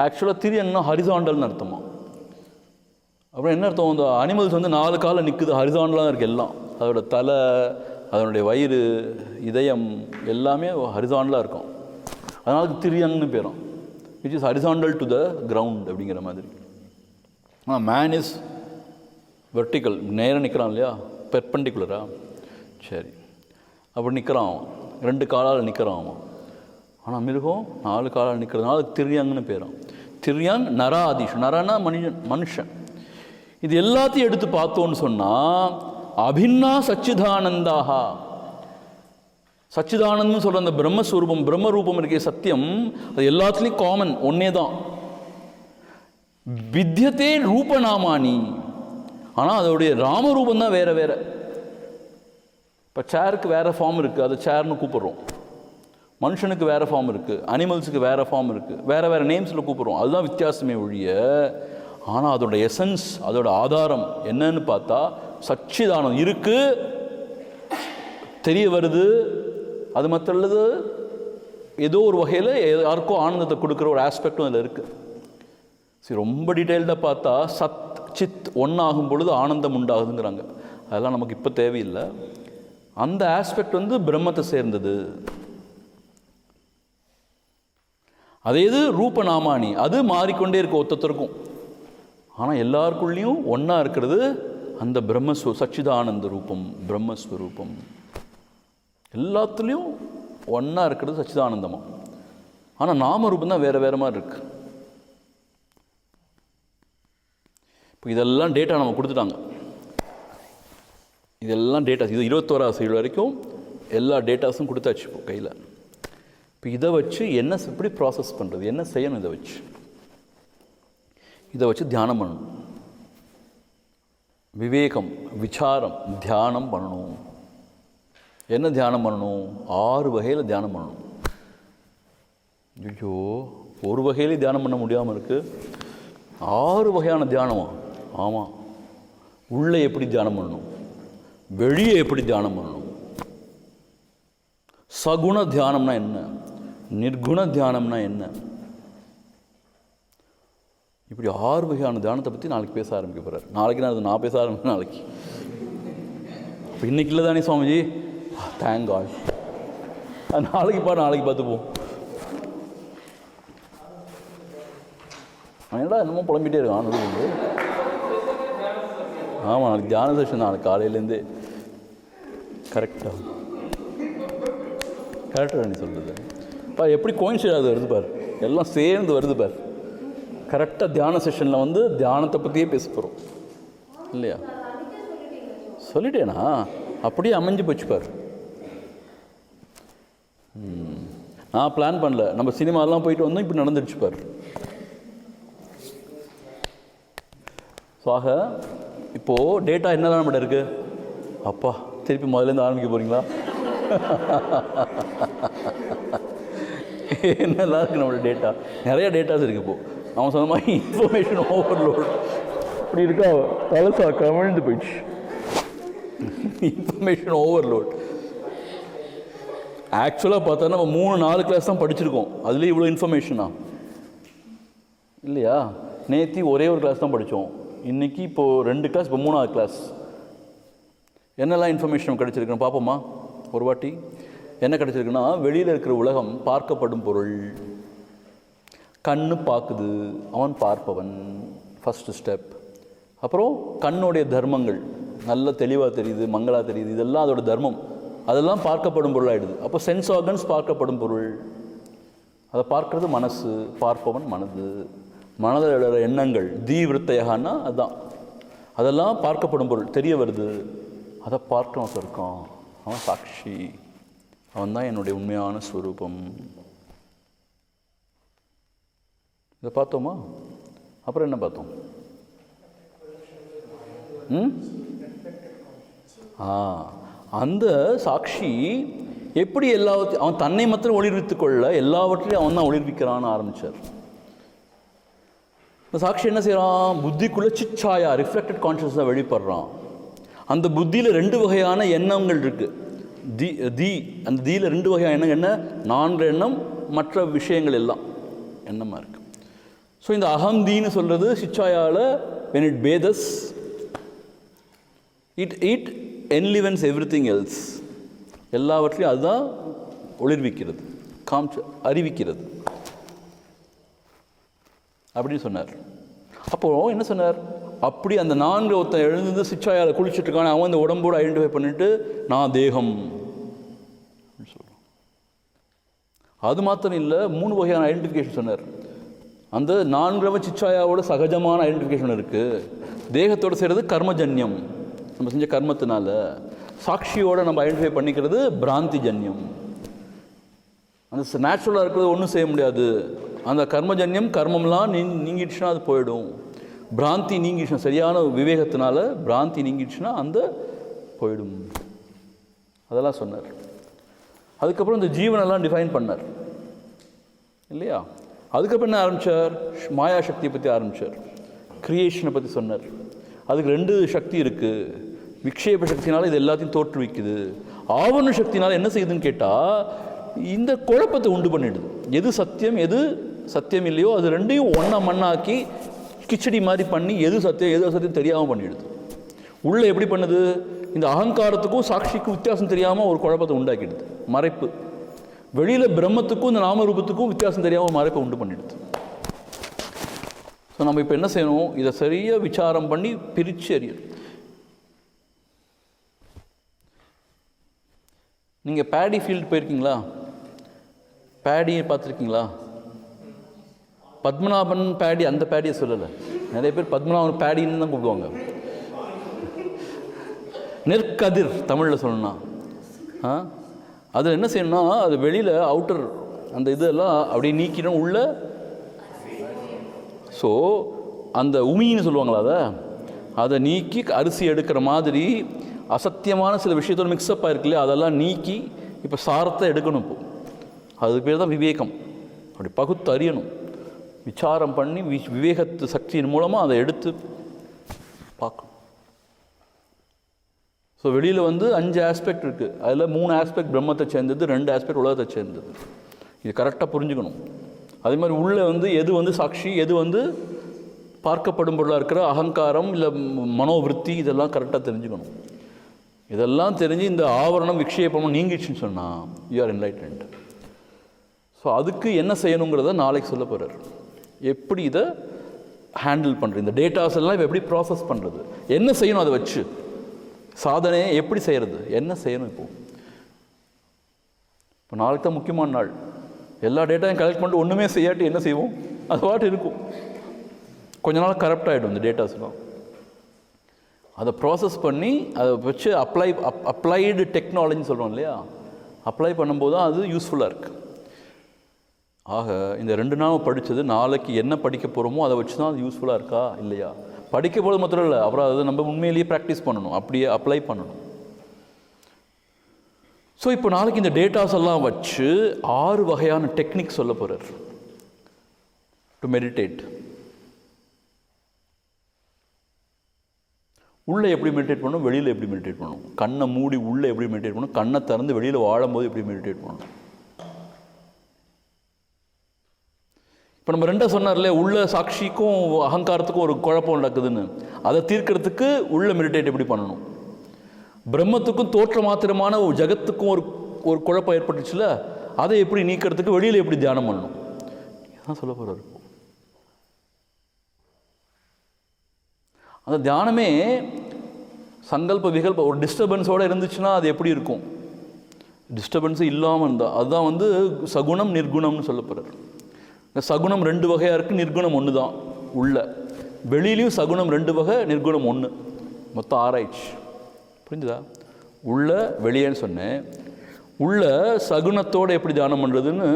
ஆக்சுவலாக திரியங்னா ஹரிசாண்டல்னு அர்த்தமா. அப்புறம் என்ன அர்த்தம்? அந்த அனிமல்ஸ் 4 காலம் நிற்குது, ஹரிசாண்டலாக தான் இருக்குது எல்லாம். அதோட தலை, அதனுடைய வயிறு, இதயம் எல்லாமே ஹரிசாண்டலாக இருக்கும். அதனால திரியங்னு பேரும், which is horizontal to the ground அப்படிங்கிற மாதிரி. ஆனால் மேன் இஸ் வெர்டிக்கல், நேராக நிற்கிறான் இல்லையா? பெர்பெண்டிகுலரா? சரி, அப்படி நிற்கிறான் அவன், 2 காலால் நிற்கிறான் அவன். ஆனால் மிருகம் 4 காலால் நிற்கிறதுனால திரியங்னு பேரும். திரியங் நராதிஷு. நரனா மனுஷன். இது எல்லாத்தையும் எடுத்து பார்த்தோன்னு சொன்னால் அபின்னா சச்சிதானந்தாக, சச்சிதானந்தம் சொல்கிற அந்த பிரம்மஸ்வரூபம் பிரம்மரூபம் இருக்கே சத்தியம், அது எல்லாத்துலேயும் காமன் ஒன்னே தான். வித்தியத்தே ரூபநாமானி, ஆனால் அதோடைய ராமரூபம் தான் வேறு வேறு. இப்போ சேருக்கு வேறு ஃபார்ம் இருக்குது, அது சேர்னு கூப்பிட்றோம். மனுஷனுக்கு வேறு ஃபார்ம் இருக்குது, அனிமல்ஸுக்கு வேறு ஃபார்ம் இருக்குது, வேறு வேறு நேம்ஸில் கூப்பிட்றோம். அதுதான் வித்தியாசமே ஒழிய, ஆனால் அதோட எசன்ஸ், அதோட ஆதாரம் என்னன்னு பார்த்தா சச்சிதானம் இருக்குது, தெரிய வருது. அது மட்டும் இல்லது, ஏதோ ஒரு வகையில் யாருக்கோ ஆனந்தத்தை கொடுக்குற ஒரு ஆஸ்பெக்டும் அதில் இருக்குது. சரி, ரொம்ப டீட்டெயில்டாக பார்த்தா சத் சித் ஒன்றாகும் பொழுது ஆனந்தம் உண்டாகுதுங்கிறாங்க. அதெல்லாம் நமக்கு இப்போ தேவையில்லை. அந்த ஆஸ்பெக்ட் வந்து பிரம்மத்தை சேர்ந்தது. அதே இது ரூபநாமானி, அது மாறிக்கொண்டே இருக்கும் ஒத்தொத்தருக்கும். ஆனால் எல்லாருக்குள்ளேயும் ஒன்றா இருக்கிறது அந்த சச்சிதானந்த ரூபம், பிரம்மஸ்வரூபம். எல்லாத்துலேயும் ஒன்றா இருக்கிறது சச்சிதானந்தமாக. ஆனால் நாமரூபம் தான் வேறு வேறு மாதிரி இருக்குது. இப்போ இதெல்லாம் டேட்டா நம்ம கொடுத்துட்டாங்க. இதெல்லாம் டேட்டாஸ், இது 21வது சைடு வரைக்கும் எல்லா டேட்டாஸும் கொடுத்தாச்சு இப்போ கையில். இப்போ இதை வச்சு என்ன எப்படி ப்ராசஸ் பண்ணுறது, என்ன செய்யணும்? இதை வச்சு தியானம் பண்ணணும். விவேகம், விசாரம், தியானம் பண்ணணும். என்ன தியானம் பண்ணணும்? 6 வகையில் தியானம் பண்ணணும். ஐயோ, ஒரு வகையிலே தியானம் பண்ண முடியாமல் இருக்குது. 6 வகையான தியானமா? ஆமாம். உள்ளே எப்படி தியானம் பண்ணணும், வெளியே எப்படி தியானம் பண்ணணும், சகுண தியானம்னா என்ன, நிர்குண தியானம்னா என்ன, இப்படி 6 வகையான தியானத்தை பற்றி நாளைக்கு பேச ஆரம்பிக்க போகிறார். நாளைக்கு நான் பேச ஆரம்பிக்கிறேன் நாளைக்கு. இப்போ இன்னைக்கு இல்லை தானே சுவாமிஜி? Thank God. நாளைக்கு பார்த்துப்போம். என்னமோ புலம்பிகிட்டே இருக்கான் அது வந்து. ஆமாம், நாளைக்கு தியான செஷன், நாளைக்கு காலையிலேருந்தே. கரெக்டாக நீ சொல்கிறது பார், எப்படி கோயின்சைட் அது வருது பார், எல்லாம் சேர்ந்து வருது பார். கரெக்டாக தியான செஷனில் வந்து தியானத்தை பற்றியே பேச போகிறோம் இல்லையா? சொல்லிட்டேனா? அப்படியே அமைஞ்சு போச்சு பார். நான் பிளான் பண்ணல, நம்ம சினிமாலாம் போயிட்டு வந்தோம், இப்படி நடந்துடுச்சு பார். ஸோ ஆக இப்போது டேட்டா என்னதான் நம்மகிட்ட இருக்குது? அப்பா, திருப்பி முதலேருந்து ஆரம்பிக்க போகிறீங்களா? என்னெல்லாம் இருக்குது நம்மளோட டேட்டா? நிறைய டேட்டாஸ் இருக்குது. இப்போது அவன் சொன்ன மாதிரி இன்ஃபர்மேஷன் ஓவர்லோட் இப்படி இருக்கா, பழசா கமிழ்ந்து போயிடுச்சு. Information overload. ஆக்சுவலாக பார்த்தா நம்ம 3-4 கிளாஸ் தான் படிச்சிருக்கோம், அதுலேயே இவ்வளோ இன்ஃபர்மேஷனா இல்லையா? நேற்று ஒரே ஒரு கிளாஸ் தான் படித்தோம், இன்றைக்கி இப்போது 2 கிளாஸ், இப்போ 3வது கிளாஸ். என்னெல்லாம் இன்ஃபர்மேஷன் கிடச்சிருக்குன்னு பார்ப்போமா ஒரு வாட்டி? என்ன கிடச்சிருக்குன்னா, வெளியில் இருக்கிற உலகம் பார்க்கப்படும் பொருள். கண்ணு பார்க்குது, அவன் பார்ப்பவன், ஃபஸ்ட்டு ஸ்டெப். அப்புறம் கண்ணுடைய தர்மங்கள் நல்ல தெளிவாக தெரியுது, மங்களாக தெரியுது, இதெல்லாம் அதோட தர்மம், அதெல்லாம் பார்க்கப்படும் பொருளாகிடுது. அப்போ சென்ஸ் ஆர்கன்ஸ் பார்க்கப்படும் பொருள், அதை பார்க்கறது மனசு, பார்ப்பவன் மனது. மனதோட எண்ணங்கள் தீவிரத்தையாகனா அதுதான், அதெல்லாம் பார்க்கப்படும் பொருள், தெரிய வருது. அதை பார்க்கணும் இருக்கான், அவன் சாட்சி, அவன் தான் என்னுடைய உண்மையான ஸ்வரூபம். இதை பார்த்தோமா? அப்புறம் என்ன பார்த்தோம்? அந்த சாட்சி எப்படி எல்லாவற்றையும் அவன் தன்னை மாத்திரம் ஒளிர்வித்துக் கொள்ள எல்லாவற்றையும் அவன் தான் ஒளிர்விக்கிறான்னு ஆரம்பித்தார். இந்த சாட்சி என்ன செய்கிறான்? புத்திக்குள்ளே சிச்சாயா, ரிஃப்ளெக்டட் கான்ஷியஸாக வெளிப்படுறான். அந்த புத்தியில் 2 வகையான எண்ணங்கள் இருக்குது. அந்த தீயில் 2 வகையான எண்ணம். என்ன? 4 எண்ணம், மற்ற விஷயங்கள் எல்லாம் எண்ணமாக இருக்குது. ஸோ இந்த அகம்தீன்னு சொல்கிறது சிச்சாயாவில் when it bathes, it enlivens everything else. எல்லாவற்றையும் அதுதான் ஒளிர்விக்கிறது, அறிவிக்கிறது அப்படின்னு சொன்னார். அப்போது என்ன சொன்னார்? அப்படி அந்த 4 ஒருத்தன் எழுந்து சிச்சாயால் குளிச்சுட்ருக்கான அவன் அந்த உடம்போடு ஐடென்டிஃபை பண்ணிவிட்டு நான் தேகம் சொல்கிறான். அது மாத்திரம் இல்லை, 3 வகையான ஐடென்டிஃபிகேஷன் சொன்னார். அந்த 4 சிச்சாயாவோட சகஜமான ஐடென்டிஃபிகேஷன் இருக்குது. தேகத்தோடு செய்கிறது கர்மஜன்யம், நம்ம செஞ்ச கர்மத்தினால. சாட்சியோடு நம்ம ஐடென்டிஃபை பண்ணிக்கிறது பிராந்திஜன்யம். அந்த நேச்சுரலாக இருக்கிறது ஒன்றும் செய்ய முடியாது. அந்த கர்மஜன்யம் கர்மம்லாம் நீங்கிடுச்சுன்னா அது போயிடும். பிராந்தி நீங்கிடுச்சுன்னா, சரியான விவேகத்தினால பிராந்தி நீங்கிடுச்சுன்னா அந்த போயிடும். அதெல்லாம் சொன்னார். அதுக்கப்புறம் இந்த ஜீவனெல்லாம் டிஃபைன் பண்ணார் இல்லையா? அதுக்கப்புறம் என்ன ஆரம்பித்தார்? மாயா சக்தியை பற்றி ஆரம்பித்தார். கிரியேஷனை பற்றி சொன்னார். அதுக்கு 2 சக்தி இருக்குது. விக்ஷேப சக்தினால இது எல்லாத்தையும் தோற்றுவிக்குது. ஆவரண சக்தினால என்ன செய்யுதுன்னு கேட்டால் இந்த குழப்பத்தை உண்டு பண்ணிடுது. எது சத்தியம் எது சத்தியம் இல்லையோ அது ரெண்டையும் ஒன்றா மண்ணாக்கி கிச்சடி மாதிரி பண்ணி எது சத்தியம் எது அசத்தியம் தெரியாமல் பண்ணிடுது. உள்ளே எப்படி பண்ணுது? இந்த அகங்காரத்துக்கும் சாட்சிக்கும் வித்தியாசம் தெரியாமல் ஒரு குழப்பத்தை உண்டாக்கிடுது, மறைப்பு. வெளியில் பிரம்மத்துக்கும் இந்த நாமரூபத்துக்கும் வித்தியாசம் தெரியாமல் மறைப்பை உண்டு பண்ணிடுது. ஸோ நம்ம இப்போ என்ன செய்யணும்? இதை சரியாக விசாரம் பண்ணி பிரித்து அறியணும். நீங்கள் பேடி ஃபீல்டு போயிருக்கீங்களா? பேடியை பார்த்துருக்கீங்களா? பத்மநாபன் பேடி, அந்த பேடியை சொல்லலை. நிறைய பேர் பத்மநாபன் பேடின்னு தான் கூப்பிடுவாங்க. நெற்கதிர் தமிழில் சொல்லணும்னா அதில் என்ன செய்யணும்னா, அது வெளியில் அவுட்டர் அந்த இதெல்லாம் அப்படியே நீக்கிடும் உள்ள. ஸோ அந்த உமின்னு சொல்லுவாங்களா, அதை நீக்கி அரிசி எடுக்கிற மாதிரி அசத்தியமான சில விஷயத்தோடு மிக்ஸ்அப் ஆகிருக்கு இல்லையா, அதெல்லாம் நீக்கி இப்போ சாரத்தை எடுக்கணும். இப்போ அதுக்கு பேர் தான் விவேகம். அப்படி பகுத்து அறியணும், விசாரம் பண்ணி விவேகத்து சக்தியின் மூலமாக அதை எடுத்து பார்க்கணும். ஸோ வெளியில் 5 ஆஸ்பெக்ட் இருக்குது. அதில் 3 ஆஸ்பெக்ட் பிரம்மத்தை சேர்ந்தது, 2 ஆஸ்பெக்ட் உலகத்தை சேர்ந்தது. இது கரெக்டாக புரிஞ்சுக்கணும். அதே மாதிரி உள்ளே எது சாட்சி, எது பார்க்கப்படும் பொருளாக இருக்கிற அகங்காரம் இல்லை மனோவிருத்தி, இதெல்லாம் கரெக்டாக தெரிஞ்சுக்கணும். இதெல்லாம் தெரிஞ்சு இந்த ஆவரணம் விக்ஷேபமும் நீங்கிடுச்சுன்னு சொன்னால் யூ ஆர் என்லைட்டன்ட். ஸோ அதுக்கு என்ன செய்யணுங்கிறத நாளைக்கு சொல்ல போகிறார். எப்படி இதை ஹேண்டில் பண்ணுறது, இந்த டேட்டாஸ் எல்லாம் இப்போ எப்படி ப்ராசஸ் பண்ணுறது, என்ன செய்யணும், அதை வச்சு சாதனையை எப்படி செய்கிறது, என்ன செய்யணும். இப்போ நாளைக்கு தான் முக்கியமான நாள். எல்லா டேட்டாவையும் கலெக்ட் பண்ணிட்டு ஒன்றுமே செய்யாட்டி என்ன செய்வோம்? அது பாட்டு இருக்கும். கொஞ்ச நாள் கரப்ட் ஆகிடும் இந்த டேட்டாஸ்லாம். அதை ப்ராசஸ் பண்ணி அதை வச்சு அப்ளைடு டெக்னாலஜின்னு சொல்கிறோம் இல்லையா, அப்ளை பண்ணும்போது தான் அது யூஸ்ஃபுல்லாக இருக்குது. ஆக இந்த 2 நாள் படித்தது நாளைக்கு என்ன படிக்க போகிறோமோ அதை வச்சு தான் அது யூஸ்ஃபுல்லாக இருக்கா இல்லையா. படிக்க போகிறது மாத்திரம் இல்லை, அப்புறம் அதை நம்ம உண்மையிலேயே ப்ராக்டிஸ் பண்ணணும், அப்படியே அப்ளை பண்ணணும். ஸோ இப்போ நாளைக்கு இந்த டேட்டாஸ் எல்லாம் வச்சு 6 வகையான டெக்னிக் சொல்ல போகிறார் டு மெடிடேட். உள்ளே எப்படி மெடிடேட் பண்ணணும், வெளியில் எப்படி மெடிடேட் பண்ணணும், கண்ணை மூடி உள்ளே எப்படி மெடிடேட் பண்ணணும், கண்ணை திறந்து வெளியில் வாழும்போது எப்படி மெடிடேட் பண்ணணும். இப்போ நம்ம 2 சொன்னார்ல, உள்ள சாட்சிக்கும் அகங்காரத்துக்கும் ஒரு குழப்பம் நடக்குதுன்னு, அதை தீர்க்கிறதுக்கு உள்ள மெடிடேட் எப்படி பண்ணணும். பிரம்மத்துக்கும் தோற்ற மாத்திரமான ஒரு ஜகத்துக்கும் ஒரு குழப்பம் ஏற்பட்டுச்சுல, அதை எப்படி நீக்கிறதுக்கு வெளியில் எப்படி தியானம் பண்ணணும், இதான் சொல்ல போகிறார். அந்த தியானமே சங்கல்ப விகல்ப ஒரு டிஸ்டர்பன்ஸோடு இருந்துச்சுன்னா அது எப்படி இருக்கும், டிஸ்டர்பன்ஸு இல்லாமல் இருந்தால் அதுதான் சகுணம் நிர்குணம்னு சொல்ல போகிறார். இந்த சகுனம் 2 வகையாக இருக்குது, நிர்குணம் 1 தான். உள்ள வெளியிலையும் சகுனம் 2 வகை, நிர்குணம் 1, மொத்தம் ஆராய்ச்சி. புரிஞ்சுதா? உள்ள வெளியேன்னு சொன்னேன். உள்ள சகுனத்தோடு எப்படி தியானம் பண்ணுறதுன்னு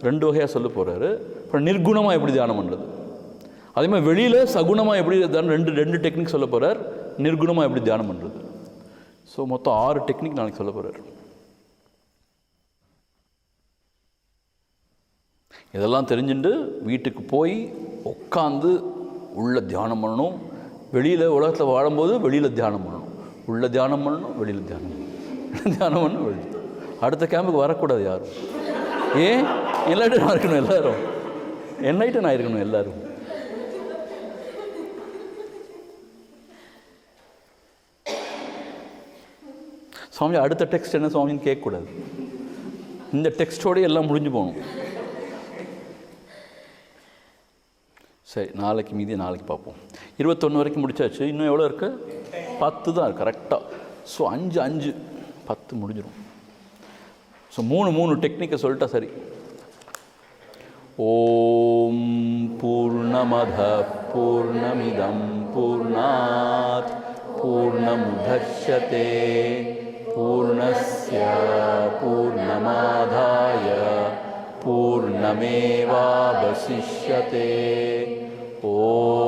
2 வகையாக சொல்ல போகிறாரு. அப்புறம் நிர்குணமாக எப்படி தியானம் பண்ணுறது, அதே மாதிரி வெளியில் சகுனமாக எப்படி ரெண்டு டெக்னிக் சொல்ல போகிறார், நிர்குணமாக எப்படி தியானம் பண்ணுறது. ஸோ மொத்தம் 6 டெக்னிக் நாளைக்கு சொல்ல போகிறார். இதெல்லாம் தெரிஞ்சுட்டு வீட்டுக்கு போய் உட்காந்து உள்ள தியானம் பண்ணணும். வெளியில் உலகத்தில் வாழும்போது வெளியில் தியானம் பண்ணணும், உள்ள தியானம் பண்ணணும், வெளியில் தியானம் பண்ணணும், தியானம் பண்ணணும், வெளியில். அடுத்த கேம்புக்கு வரக்கூடாது யாரும். ஏன்? என்லைட்டன் இருக்கணும் எல்லோரும், என்லைட்டன் ஆகிருக்கணும் எல்லோரும். சுவாமி அடுத்த டெக்ஸ்ட் என்ன சுவாமின்னு கேட்கக்கூடாது. இந்த டெக்ஸ்டோடய எல்லாம் முடிஞ்சு போகணும். சரி, நாளைக்கு மீதி நாளைக்கு பார்ப்போம். 21 வரைக்கும் முடிச்சாச்சு. இன்னும் எவ்வளோ இருக்குது? 10 தான் இருக்குது கரெக்டாக. ஸோ 5 10 முடிஞ்சிடும். ஸோ 3 டெக்னிக்கை சொல்லிட்டா சரி. ಓಂ ಪೂರ್ಣಮದಃ ಪೂರ್ಣಮಿದಂ ಪೂರ್ಣಾತ್ ಪೂರ್ಣಮುದಚ್ಯತೆ ಪೂರ್ಣಸ್ಯ ಪೂರ್ಣಮಾದಾಯ ಪೂರ್ಣಮೇವಾವಶಿಷ್ಯತೆ. ಓಂ